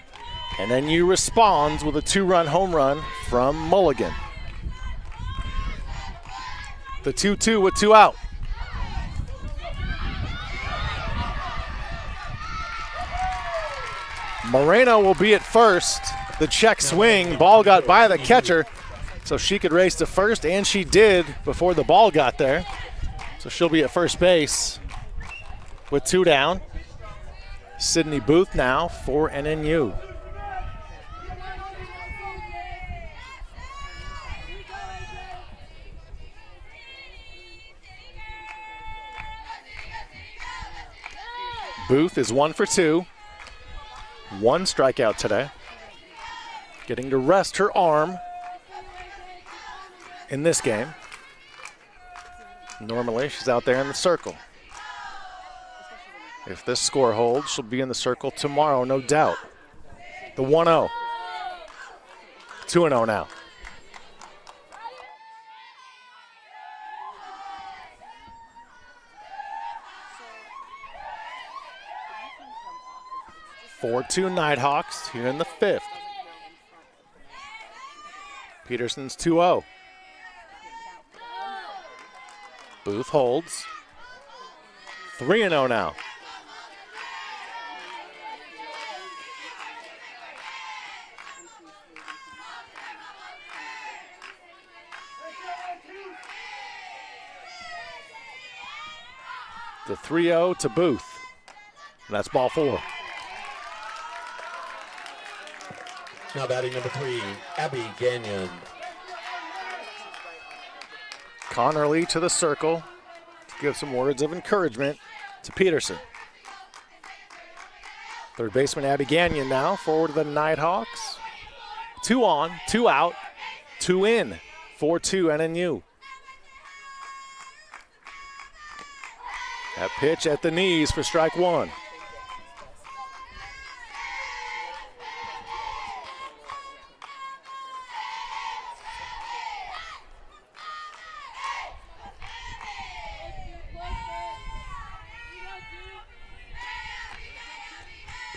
and then you responds with a 2-run home run from Mulligan. The 2-2 with 2 out. Moreno will be at first. The check swing, ball got by the catcher, so she could race to first, and she did before the ball got there. So she'll be at first base with 2 down. Sydney Booth now for NNU. Booth is 1 for 2. 1 strikeout today. Getting to rest her arm in this game. Normally, she's out there in the circle. If this score holds, she'll be in the circle tomorrow, no doubt. The 1-0. 2-0 now. (4-2) Nighthawks here in the 5th. Peterson's 2-0. Booth holds. 3-0 now. The 3-0 to Booth. And that's ball 4. Now batting number 3, Abby Gagnon. Connerly to the circle to give some words of encouragement to Peterson. Third baseman Abby Gagnon now forward to the Nighthawks. 2 on, 2 out, 2 in. 4-2 NNU. That pitch at the knees for strike 1.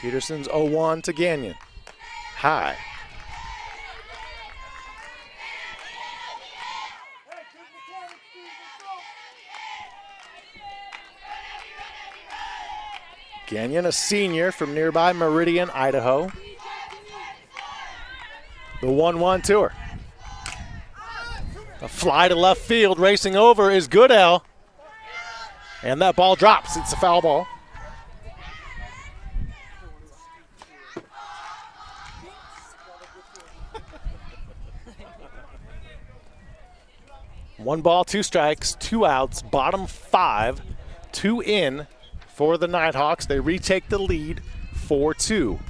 Peterson's 0-1 to Gagnon. High. Gagnon, a senior from nearby Meridian, Idaho. The 1-1 to her. A fly to left field, racing over is Goodell. And that ball drops. It's a foul ball. One ball, 2 strikes, 2 outs, bottom 5, 2 in for the Nighthawks. They retake the lead, 4-2.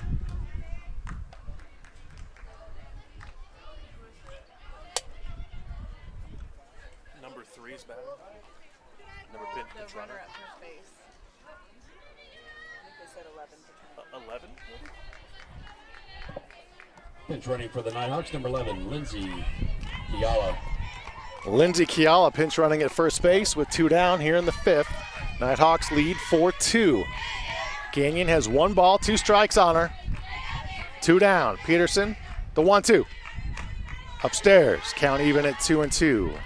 Number 3's back. Number pin. The runner at first base. I think they said 11 to 10. 11? Pinch running for the Nighthawks, number 11, Lindsay Kiala. Lindsay Kiala pinch running at first base with 2 down here in the 5th. Nighthawks lead 4-2. Gagnon has 1 ball, 2 strikes on her. 2 down. Peterson, the 1-2. Upstairs, count even at 2-2.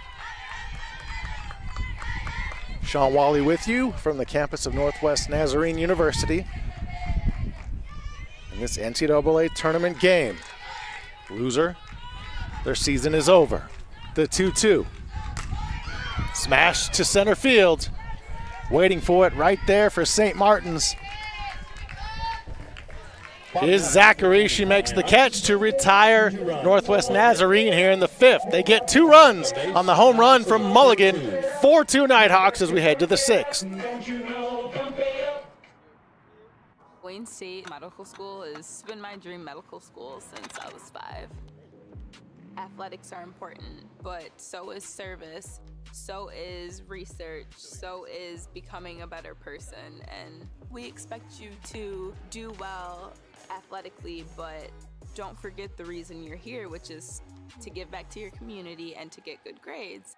Sean Wally with you from the campus of Northwest Nazarene University in this NCAA tournament game. Loser, their season is over. The 2-2. Smash to center field. Waiting for it right there for St. Martin's is Zachary. She makes the catch to retire Northwest Nazarene here in the 5th. They get 2 runs on the home run from Mulligan. 4-2 Nighthawks as we head to the 6th. Wayne State Medical School has been my dream medical school since I was 5. Athletics are important, but so is service, so is research, so is becoming a better person. And we expect you to do well athletically, but don't forget the reason you're here, which is to give back to your community and to get good grades.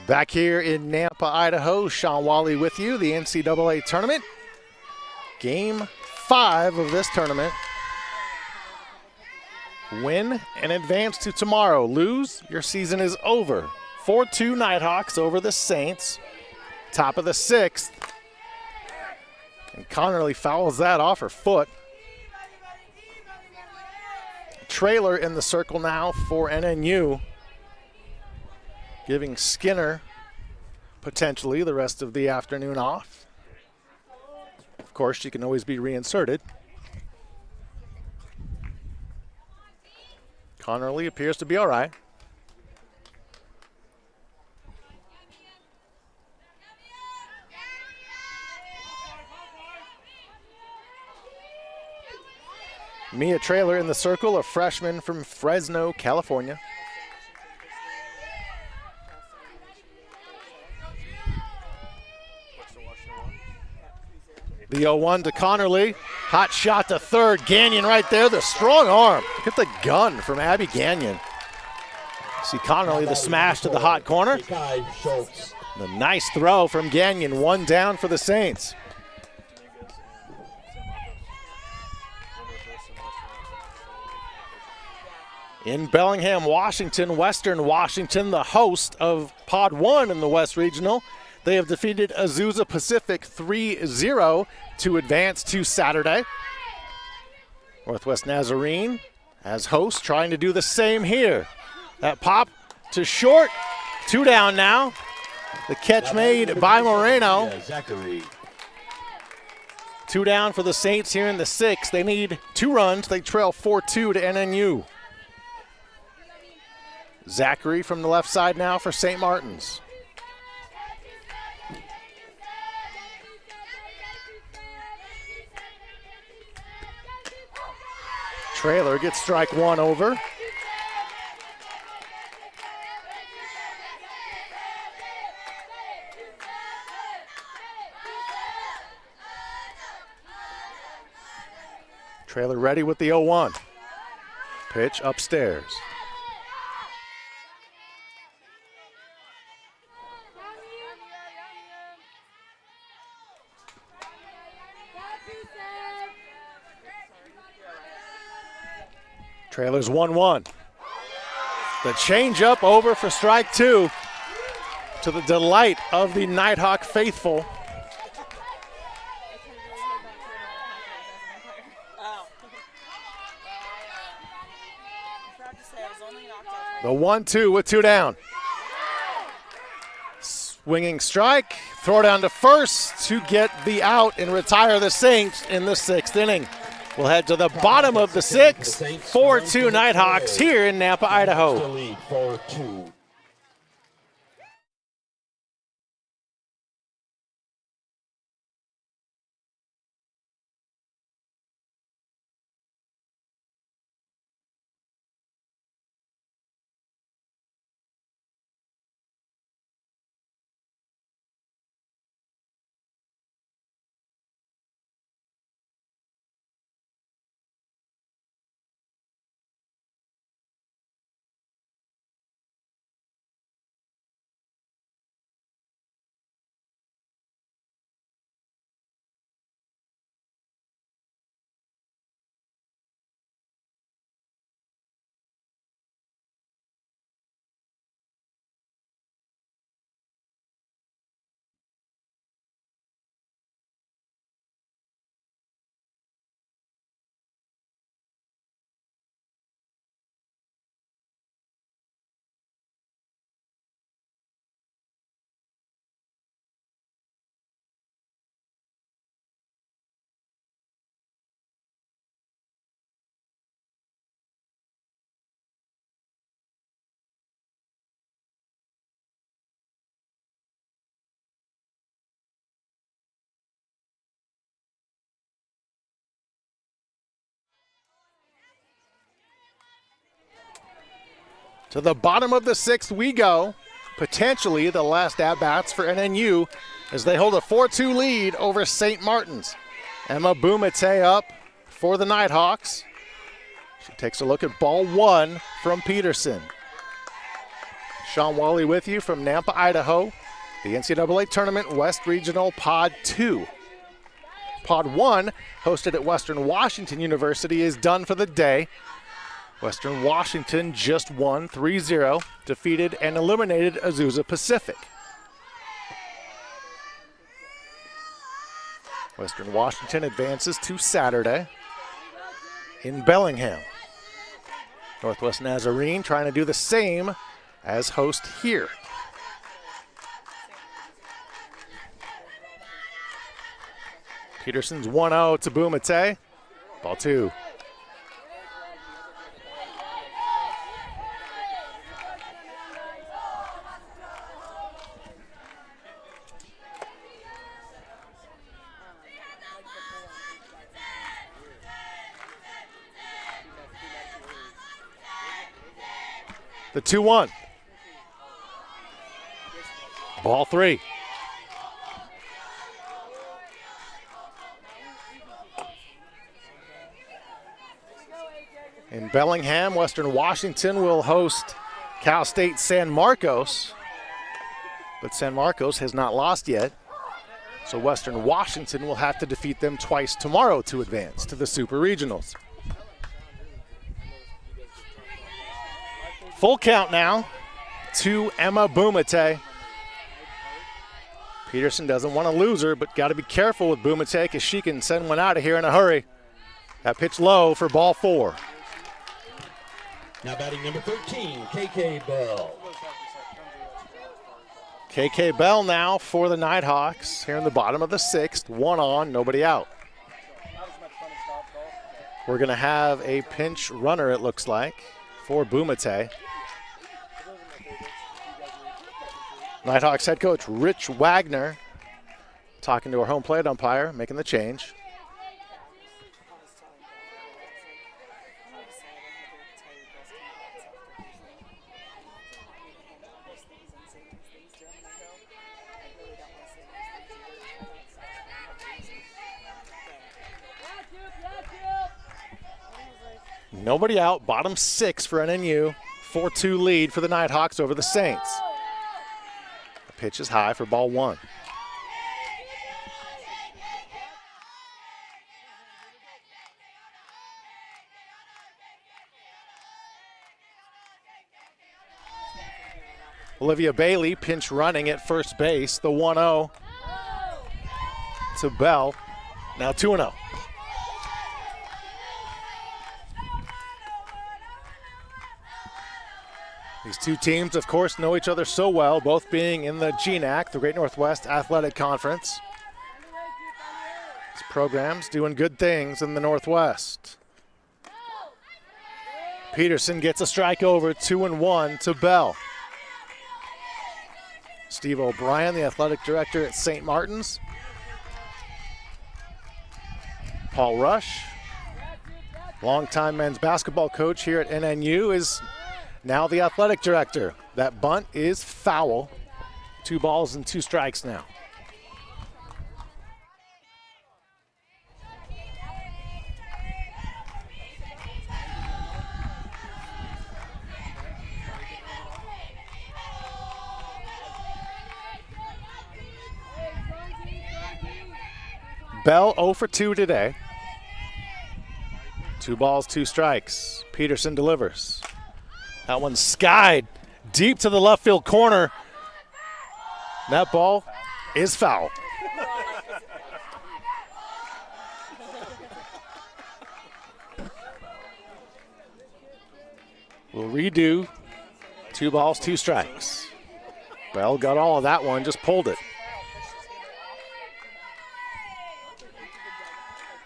Back here in Nampa, Idaho, Sean Wally with you, the NCAA tournament. Game 5 of this tournament. Win and advance to tomorrow. Lose, your season is over. 4-2 Nighthawks over the Saints. Top of the 6th. And Connerly fouls that off her foot. Trailer in the circle now for NNU. Giving Skinner potentially the rest of the afternoon off. Of course, she can always be reinserted. Connerly appears to be all right. Mia Trailer in the circle, a freshman from Fresno, California. The 0-1 to Connerly. Hot shot to third. Gagnon right there. The strong arm. Look at the gun from Abby Gagnon. See Connerly, the smash to the hot corner. The nice throw from Gagnon. 1 down for the Saints. In Bellingham, Washington, Western Washington, the host of Pod 1 in the West Regional. They have defeated Azusa Pacific 3-0 to advance to Saturday. Northwest Nazarene, as host, trying to do the same here. That pop to short. 2 down now. The catch made by Moreno. 2 down for the Saints here in the 6th. They need 2 runs. They trail 4-2 to NNU. Zachary from the left side now for St. Martin's. Trailer gets strike 1 over. Trailer ready with the 0-1. Pitch upstairs. Trailers 1-1. The changeup over for strike two, to the delight of the Nighthawk faithful. The 1-2 with two down. Swinging strike, throw down to first to get the out and retire the Saints in the sixth inning. We'll head to the bottom of the sixth, 4-2 Nighthawks here in Nampa, Idaho. To the bottom of the sixth we go. Potentially the last at-bats for NNU as they hold a 4-2 lead over St. Martin's. Emma Bumate up for the Nighthawks. She takes a look at ball one from Peterson. Sean Wally with you from Nampa, Idaho. The NCAA Tournament West Regional Pod 2. Pod 1, hosted at Western Washington University, is done for the day. Western Washington just won 3-0, defeated and eliminated Azusa Pacific. Western Washington advances to Saturday in Bellingham. Northwest Nazarene trying to do the same as host here. Peterson's 1-0 to Bumate. Ball two. The 2-1. Ball three. In Bellingham, Western Washington will host Cal State San Marcos, but San Marcos has not lost yet, so Western Washington will have to defeat them twice tomorrow to advance to the Super Regionals. Full count now to Emma Bumate. Peterson doesn't want to lose her, but got to be careful with Bumate because she can send one out of here in a hurry. That pitch low for ball four. Now batting number 13, KK Bell. KK Bell now for the Nighthawks here in the bottom of the sixth. One on, nobody out. We're going to have a pinch runner, it looks like, for Bumate. Nighthawks head coach Rich Wagner talking to our home plate umpire, making the change. Nobody out, bottom six for NNU. 4-2 lead for the Nighthawks over the Saints. The pitch is high for ball one. Olivia Bailey pinch running at first base. The 1-0 to Bell. Now 2-0. These two teams, of course, know each other so well, both being in the GNAC, the Great Northwest Athletic Conference. These programs doing good things in the Northwest. Peterson gets a strike over, 2-1 to Bell. Steve O'Brien, the athletic director at St. Martin's. Paul Rush, longtime men's basketball coach here at NNU, is now the athletic director. That bunt is foul. 2 balls and 2 strikes now. Bell 0 for 2 today. 2 balls, 2 strikes. Peterson delivers. That one skied deep to the left field corner. That ball is foul. We'll redo. 2 balls, 2 strikes. Bell got all of that one, just pulled it.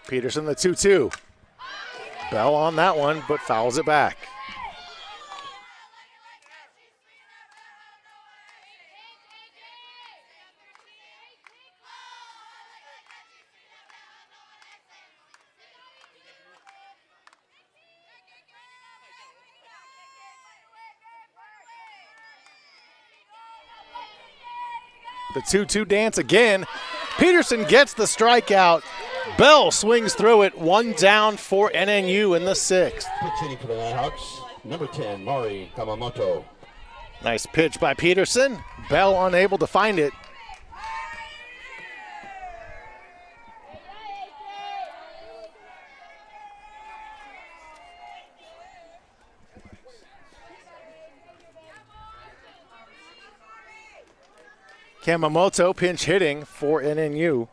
Peterson the 2-2. Bell on that one, but fouls it back. The 2-2 dance again. Peterson gets the strikeout. Bell swings through it. 1 down for NNU in the 6th. Pitch hitting for the Nighthawks, number 10, Mari Kamamoto. Nice pitch by Peterson. Bell unable to find it. Kamamoto pinch hitting for NNU.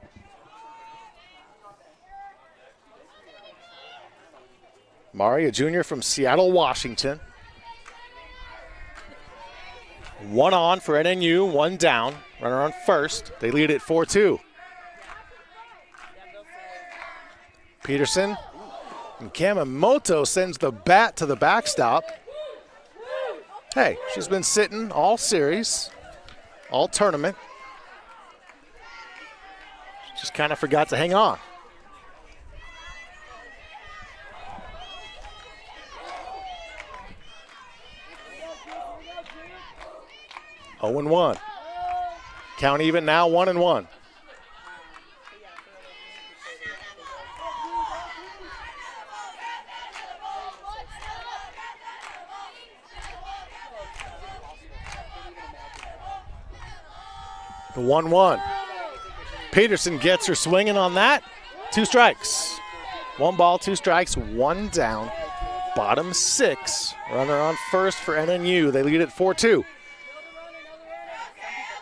Mari, a junior from Seattle, Washington. 1 on for NNU, 1 down. Runner on first. They lead at 4-2. Peterson and Kamamoto sends the bat to the backstop. Hey, she's been sitting all series, all tournament. Just kind of forgot to hang on. Oh and 1. Count even now, 1-1. The 1-1. Peterson gets her swinging on that. 2 strikes. 1 ball, 2 strikes, 1 down. Bottom 6. Runner on first for NNU. They lead at 4-2.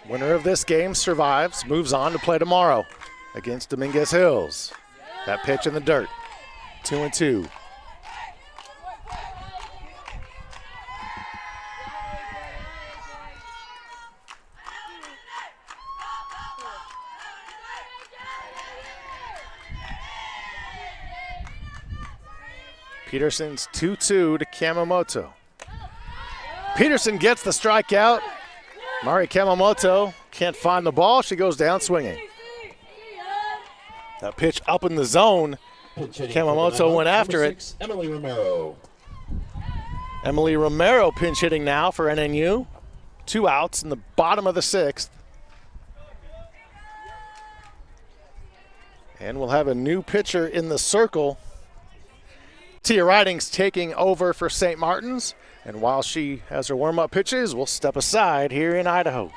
Winner of this game survives, moves on to play tomorrow against Dominguez Hills. That pitch in the dirt. 2-2. Peterson's 2-2 to Kamamoto. Peterson gets the strikeout. Mari Kamamoto can't find the ball. She goes down swinging. That pitch up in the zone. Kamamoto went after it. Emily Romero. Emily Romero pinch hitting now for NNU. 2 outs in the bottom of the 6th. And we'll have a new pitcher in the circle. Tia Riding's taking over for St. Martin's. And while she has her warm-up pitches, we'll step aside here in Idaho.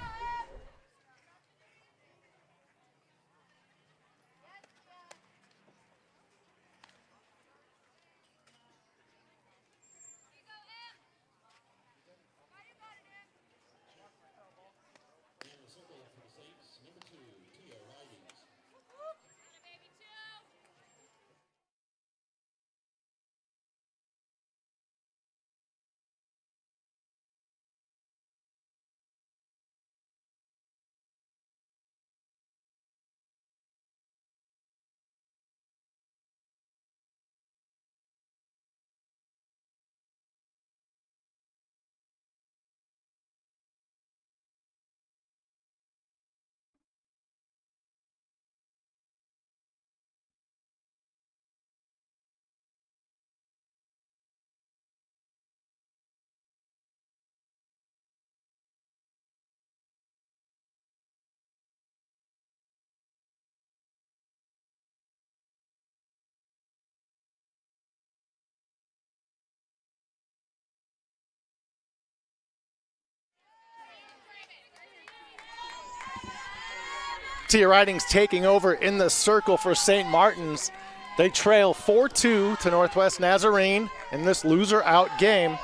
Tia Ridings taking over in the circle for St. Martin's. They trail 4-2 to Northwest Nazarene in this loser out game.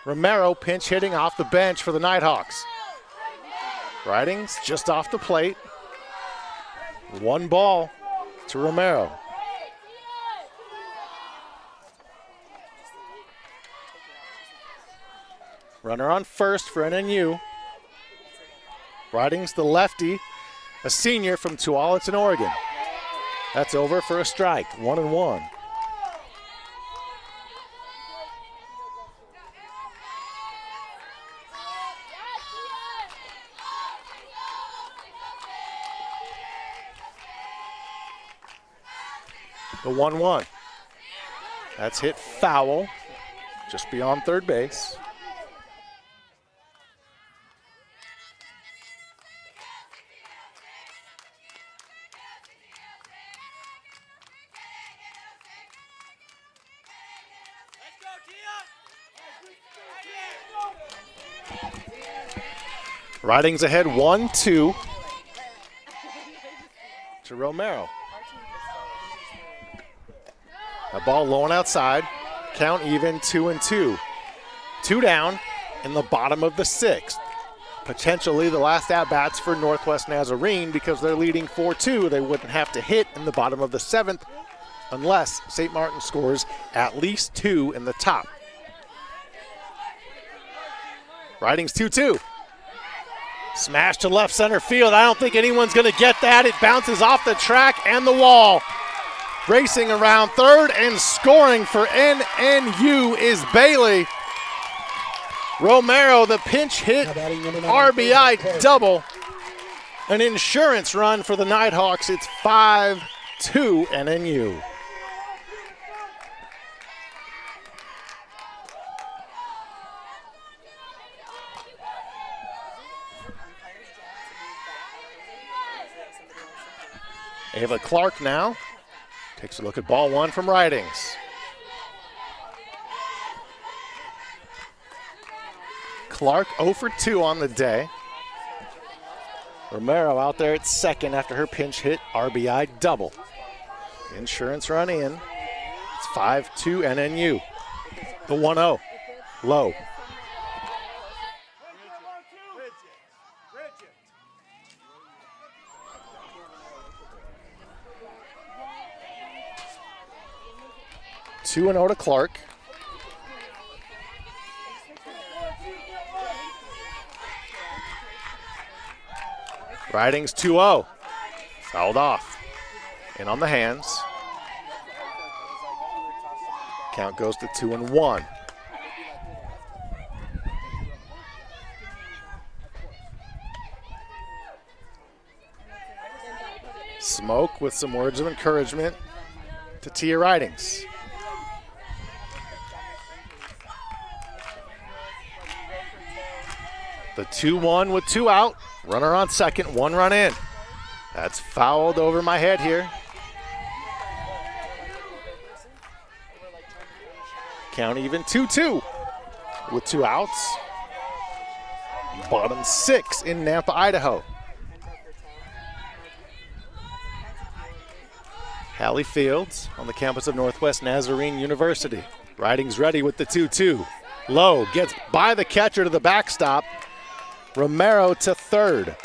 Romero pinch hitting off the bench for the Nighthawks. Ridings just off the plate. 1 ball to Romero. Runner on first for NNU. Ridings the lefty, a senior from Tualatin, Oregon. That's over for a strike, 1-1. The 1-1. That's hit foul, just beyond third base. Ridings ahead 1-2 to Romero. A ball low and outside. Count even 2-2. 2 down in the bottom of the 6th. Potentially the last at-bats for Northwest Nazarene because they're leading 4-2. They wouldn't have to hit in the bottom of the 7th unless St. Martin scores at least 2 in the top. Ridings 2-2. Smash to left center field. I don't think anyone's going to get that. It bounces off the track and the wall. Racing around third and scoring for NNU is Bailey. Romero, the pinch hit RBI double. An insurance run for the Nighthawks. It's 5-2 NNU. Ava Clark now takes a look at ball 1 from Ridings. Clark 0 for 2 on the day. Romero out there at second after her pinch hit RBI double. Insurance run in. It's 5-2 NNU. The 1-0. Low. 2-0 to Clark. Ridings 2-0. Fouled off. In on the hands. Count goes to 2-1. Smoke with some words of encouragement to Tia Ridings. The 2-1 with 2 out. Runner on second, 1 run in. That's fouled over my head here. Count even 2-2 with 2 outs. Bottom 6 in Nampa, Idaho. Hallie Fields on the campus of Northwest Nazarene University. Ridings ready with the 2-2. Low gets by the catcher to the backstop. Romero to third.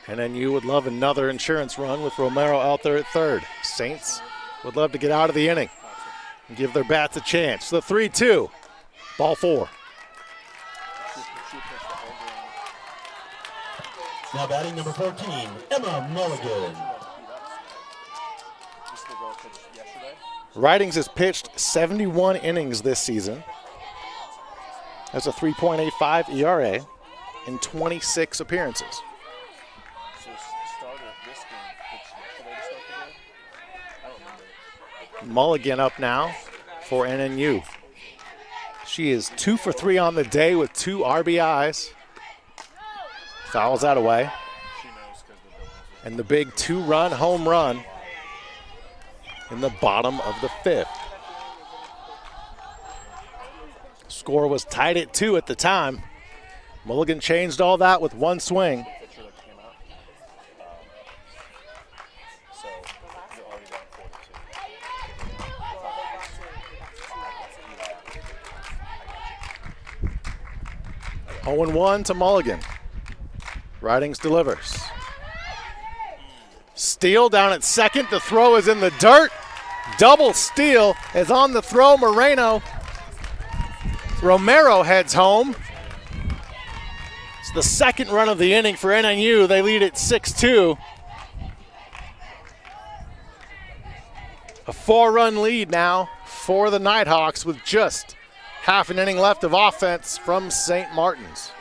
And then you would love another insurance run with Romero out there at third. Saints would love to get out of the inning and give their bats a chance. The 3-2, ball 4. Now batting number 14, Emma Mulligan. Ridings has pitched 71 innings this season. Has a 3.85 ERA in 26 appearances. Mulligan up now for NNU. She is 2 for 3 on the day with 2 RBIs. Fouls that away. and the big 2-run home run in the bottom of the 5th. Score was tied at 2 at the time. Mulligan changed all that with one swing. So you're already down 42. 0-1 to Mulligan. Ridings delivers. Steele down at second. The throw is in the dirt. Double steal is on the throw. Romero heads home. It's the second run of the inning for NNU. They lead at 6-2. A 4-run lead now for the Nighthawks with just half an inning left of offense from St. Martin's.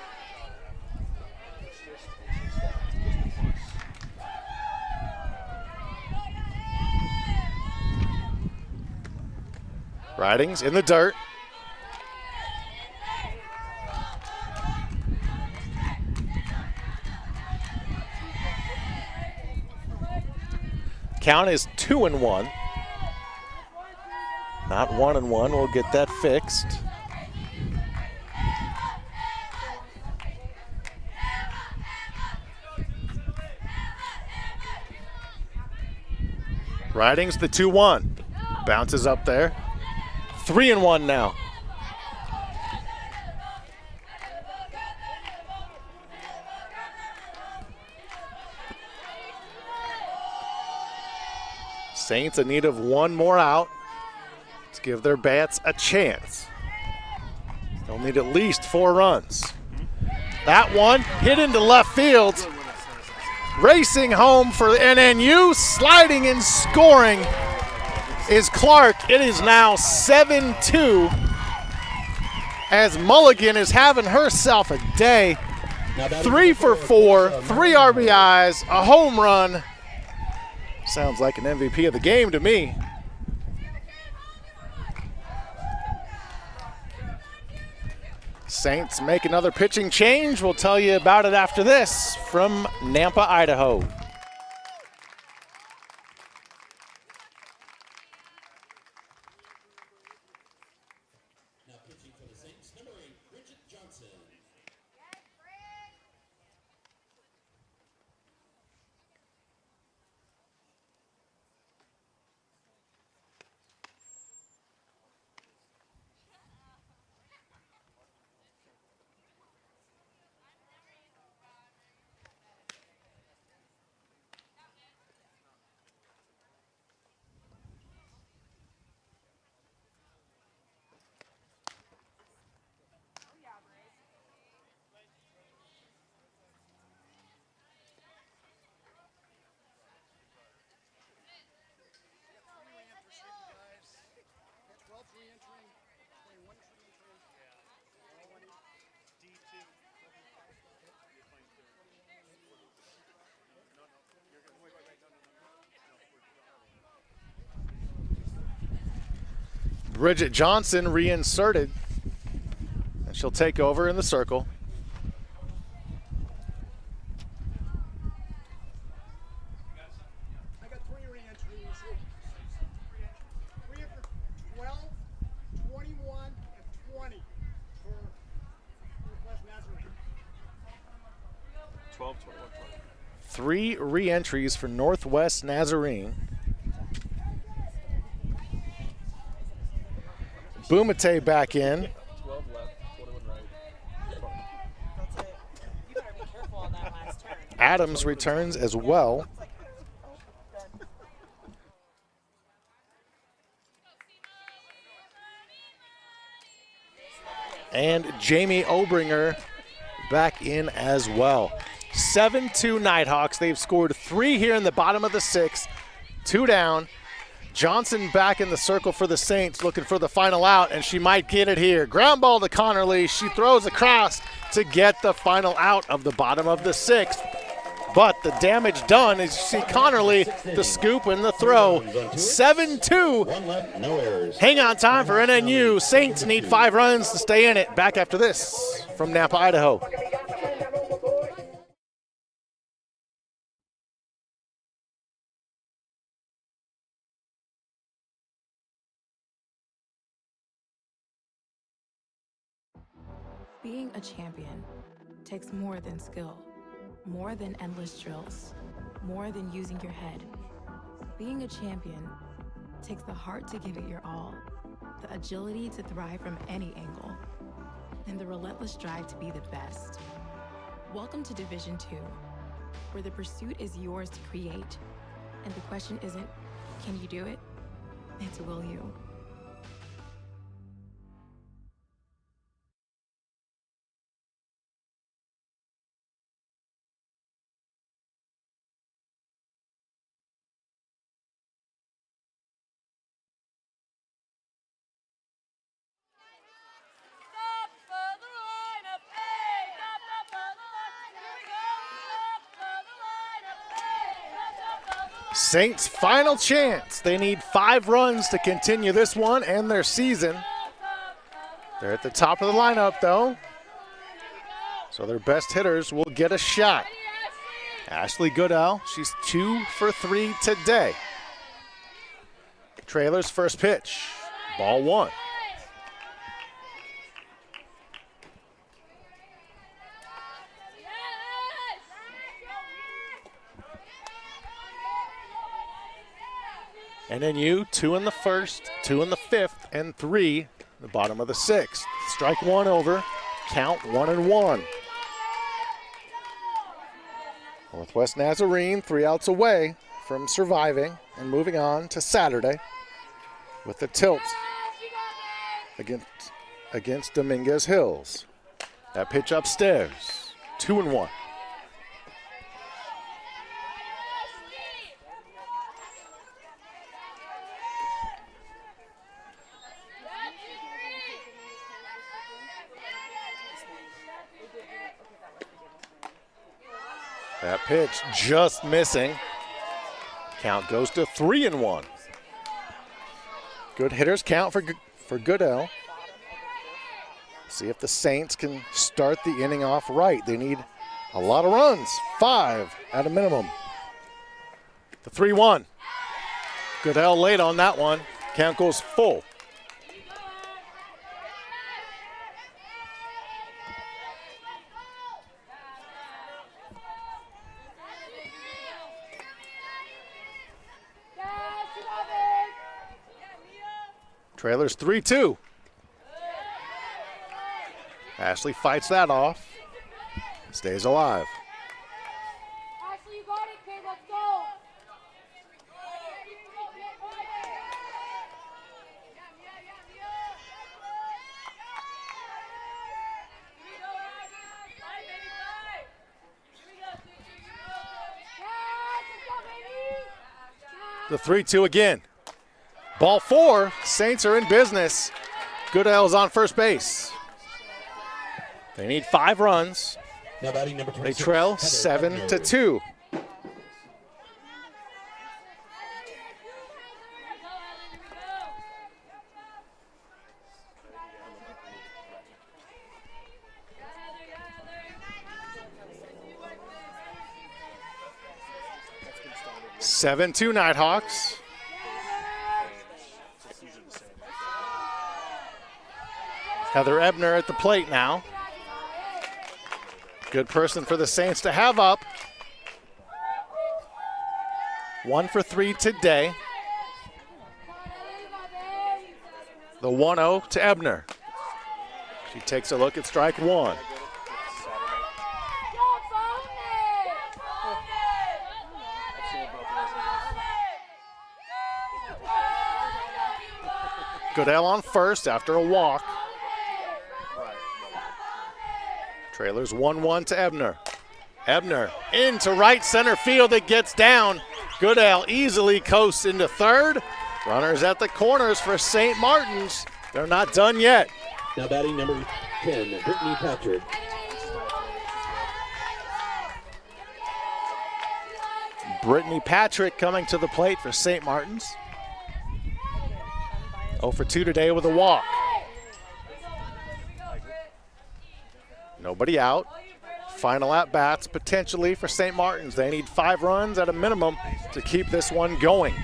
Ridings in the dirt. Count is 2-1. Not 1-1. We'll get that fixed. Ridings the 2-1. Bounces up there. 3-1 now. Saints in need of one more out. Let's give their bats a chance. They'll need at least 4 runs. That one hit into left field. Racing home for NNU, sliding and scoring is Clark. It is now 7-2 as Mulligan is having herself a day. 3 for 4, 3 RBIs, a home run. Sounds like an MVP of the game to me. Saints make another pitching change. We'll tell you about it after this from Nampa, Idaho. Now pitching for the Saints, number 8, Bridget Johnson. Bridget Johnson reinserted, and she'll take over in the circle. I got 3 re-entries. 3 for 12, 21, and 20 for Northwest Nazarene. 12, 21, 20. 3 re-entries for Northwest Nazarene. Bumate back in. 12 left, 21 right. That's it. You better be careful on that last turn. Adams returns as well. And Jamie Obringer back in as well. 7-2 Nighthawks. They've scored 3 here in the bottom of the 6th. 2 down. Johnson back in the circle for the Saints, looking for the final out, and she might get it here. Ground ball to Connerly. She throws across to get the final out of the bottom of the 6th. But the damage done is you see Connerly, the scoop and the throw. 7-2. 1 left, no errors. Hang on time for NNU. Saints need 5 runs to stay in it. Back after this from Nampa, Idaho. Being a champion takes more than skill, more than endless drills, more than using your head. Being a champion takes the heart to give it your all, the agility to thrive from any angle, and the relentless drive to be the best. Welcome to Division 2, where the pursuit is yours to create, and the question isn't, can you do it? It's will you? Saints' final chance. They need 5 runs to continue this one and their season. They're at the top of the lineup, though, so their best hitters will get a shot. Ashley Goodell, she's 2 for 3 today. Trailer's first pitch, ball 1. And then 2 in the first, 2 in the 5th, and 3 the bottom of the 6th. Strike 1 over, count 1-1. Northwest Nazarene 3 outs away from surviving and moving on to Saturday with the tilt against Dominguez Hills. That pitch upstairs, 2-1. That pitch just missing. Count goes to 3-1. Good hitters count for Goodell. See if the Saints can start the inning off right. They need a lot of runs, 5 at a minimum. The 3-1. Goodell late on that one. Count goes full. Trailers 3-2. Ashley fights that off. Stays alive. Ashley, you got it, kid. Let's go. The 3-2 again. Ball 4, Saints are in business. Goodell's on first base. They need 5 runs. Now batting number 26, they trail 7-2. (7-2) Nighthawks. Heather Ebner at the plate now. Good person for the Saints to have up. 1 for 3 today. The 1-0 to Ebner. She takes a look at strike 1. Goodell on first after a walk. Trailers 1-1 to Ebner. Ebner into right center field. It gets down. Goodell easily coasts into third. Runners at the corners for St. Martin's. They're not done yet. Now batting number 10, Brittany Patrick. Brittany Patrick coming to the plate for St. Martin's. 0 for 2 today with a walk. Nobody out. Final at-bats potentially for St. Martin's. They need 5 runs at a minimum to keep this one going.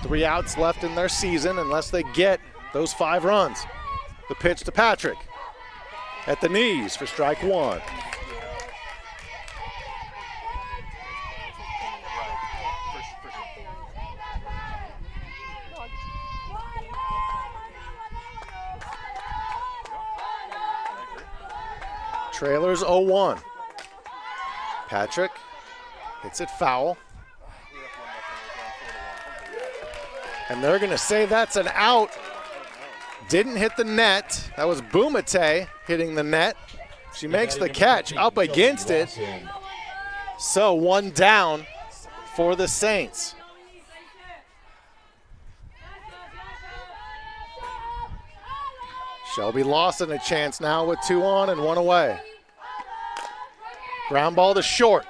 3 outs left in their season unless they get those 5 runs. The pitch to Patrick. At the knees for strike one. Trailers 0-1. Patrick hits it foul. And they're going to say that's an out. Didn't hit the net. That was Bumate hitting the net. She makes the catch up against it. So one down for the Saints. Shelby Lawson a chance now with 2 on and 1 away. Ground ball to short.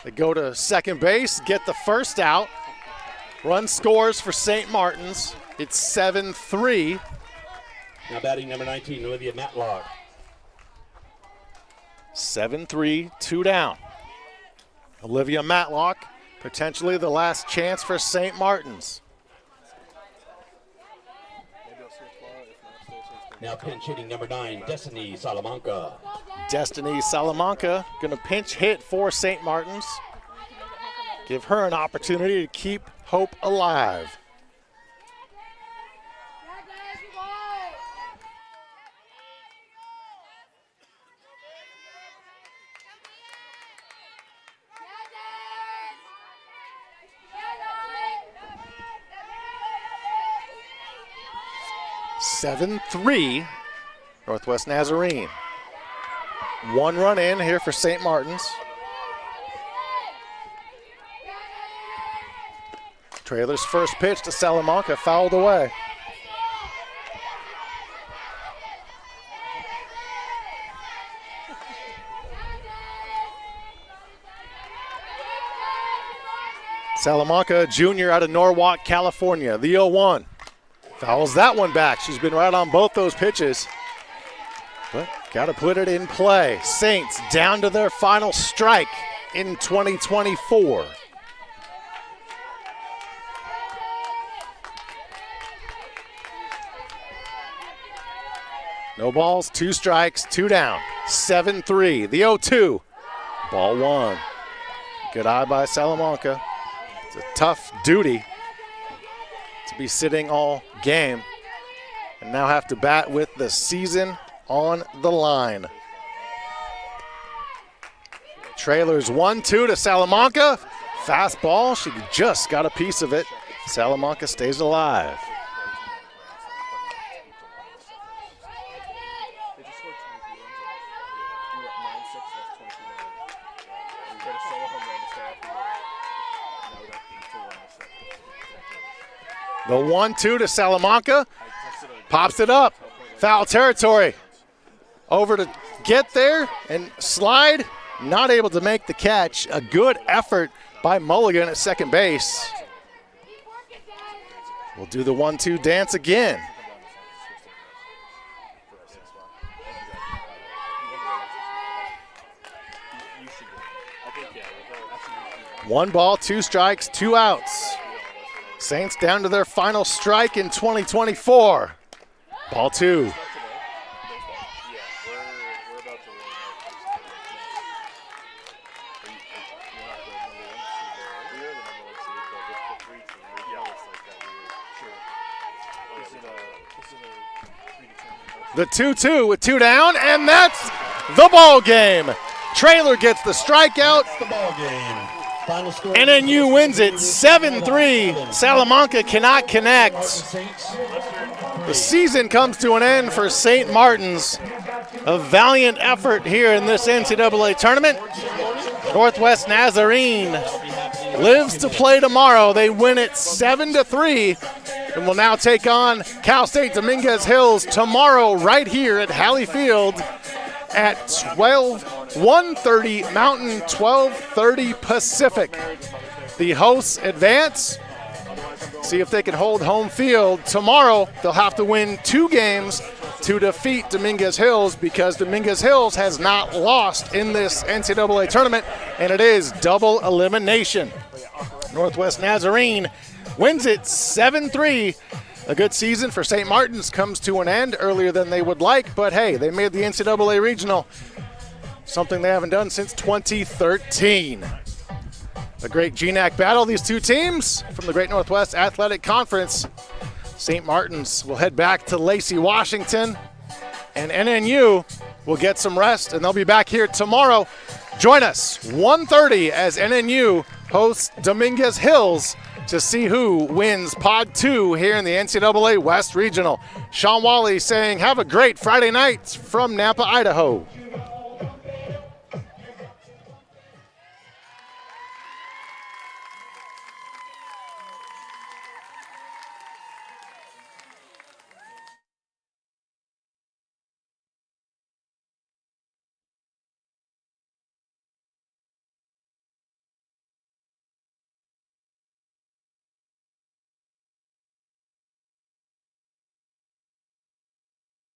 They go to second base, get the first out. Run scores for St. Martin's. It's 7-3. Now batting number 19, Olivia Matlock. 7-3, 2 down. Olivia Matlock, potentially the last chance for St. Martin's. Now pinch hitting number 9, Destiny Salamanca. Destiny Salamanca going to pinch hit for St. Martin's. Give her an opportunity to keep hope alive. (7-3) Northwest Nazarene. 1 run in here for St. Martin's. Trailer's first pitch to Salamanca, fouled away. Salamanca, junior out of Norwalk, California. The 0-1. Fouls that one back. She's been right on both those pitches. But got to put it in play. Saints down to their final strike in 2024. No balls, 2 strikes, 2 down. 7-3. The 0-2. Ball 1. Good eye by Salamanca. It's a tough duty to be sitting all game and now have to bat with the season on the line. Trailers 1-2 to Salamanca. Fastball, she just got a piece of it. Salamanca stays alive. The 1-2 to Salamanca. Pops it up. Foul territory. Over to get there and slide. Not able to make the catch. A good effort by Mulligan at second base. We'll do the 1-2 dance again. One ball, 2 strikes, 2 outs. Saints down to their final strike in 2024. Ball 2. The 2-2 with 2 down, and that's the ball game. Trailer gets the strikeout. That's the ball game. Final score. NNU wins it 7-3. Salamanca cannot connect. The season comes to an end for St. Martin's. A valiant effort here in this NCAA tournament. Northwest Nazarene lives to play tomorrow. They win it 7-3 and will now take on Cal State Dominguez Hills tomorrow right here at Halley Field at 1:30 Mountain, 12:30 Pacific. The hosts advance. See if they can hold home field. Tomorrow, they'll have to win 2 games to defeat Dominguez Hills because Dominguez Hills has not lost in this NCAA tournament, and it is double elimination. Northwest Nazarene wins it 7-3. A good season for St. Martin's comes to an end earlier than they would like, but hey, they made the NCAA Regional, something they haven't done since 2013. A great GNAC battle, these two teams from the Great Northwest Athletic Conference. St. Martin's will head back to Lacey, Washington, and NNU will get some rest, and they'll be back here tomorrow. Join us 1:30 as NNU hosts Dominguez Hills to see who wins Pod 2 here in the NCAA West Regional. Sean Wally saying have a great Friday night from Nampa, Idaho.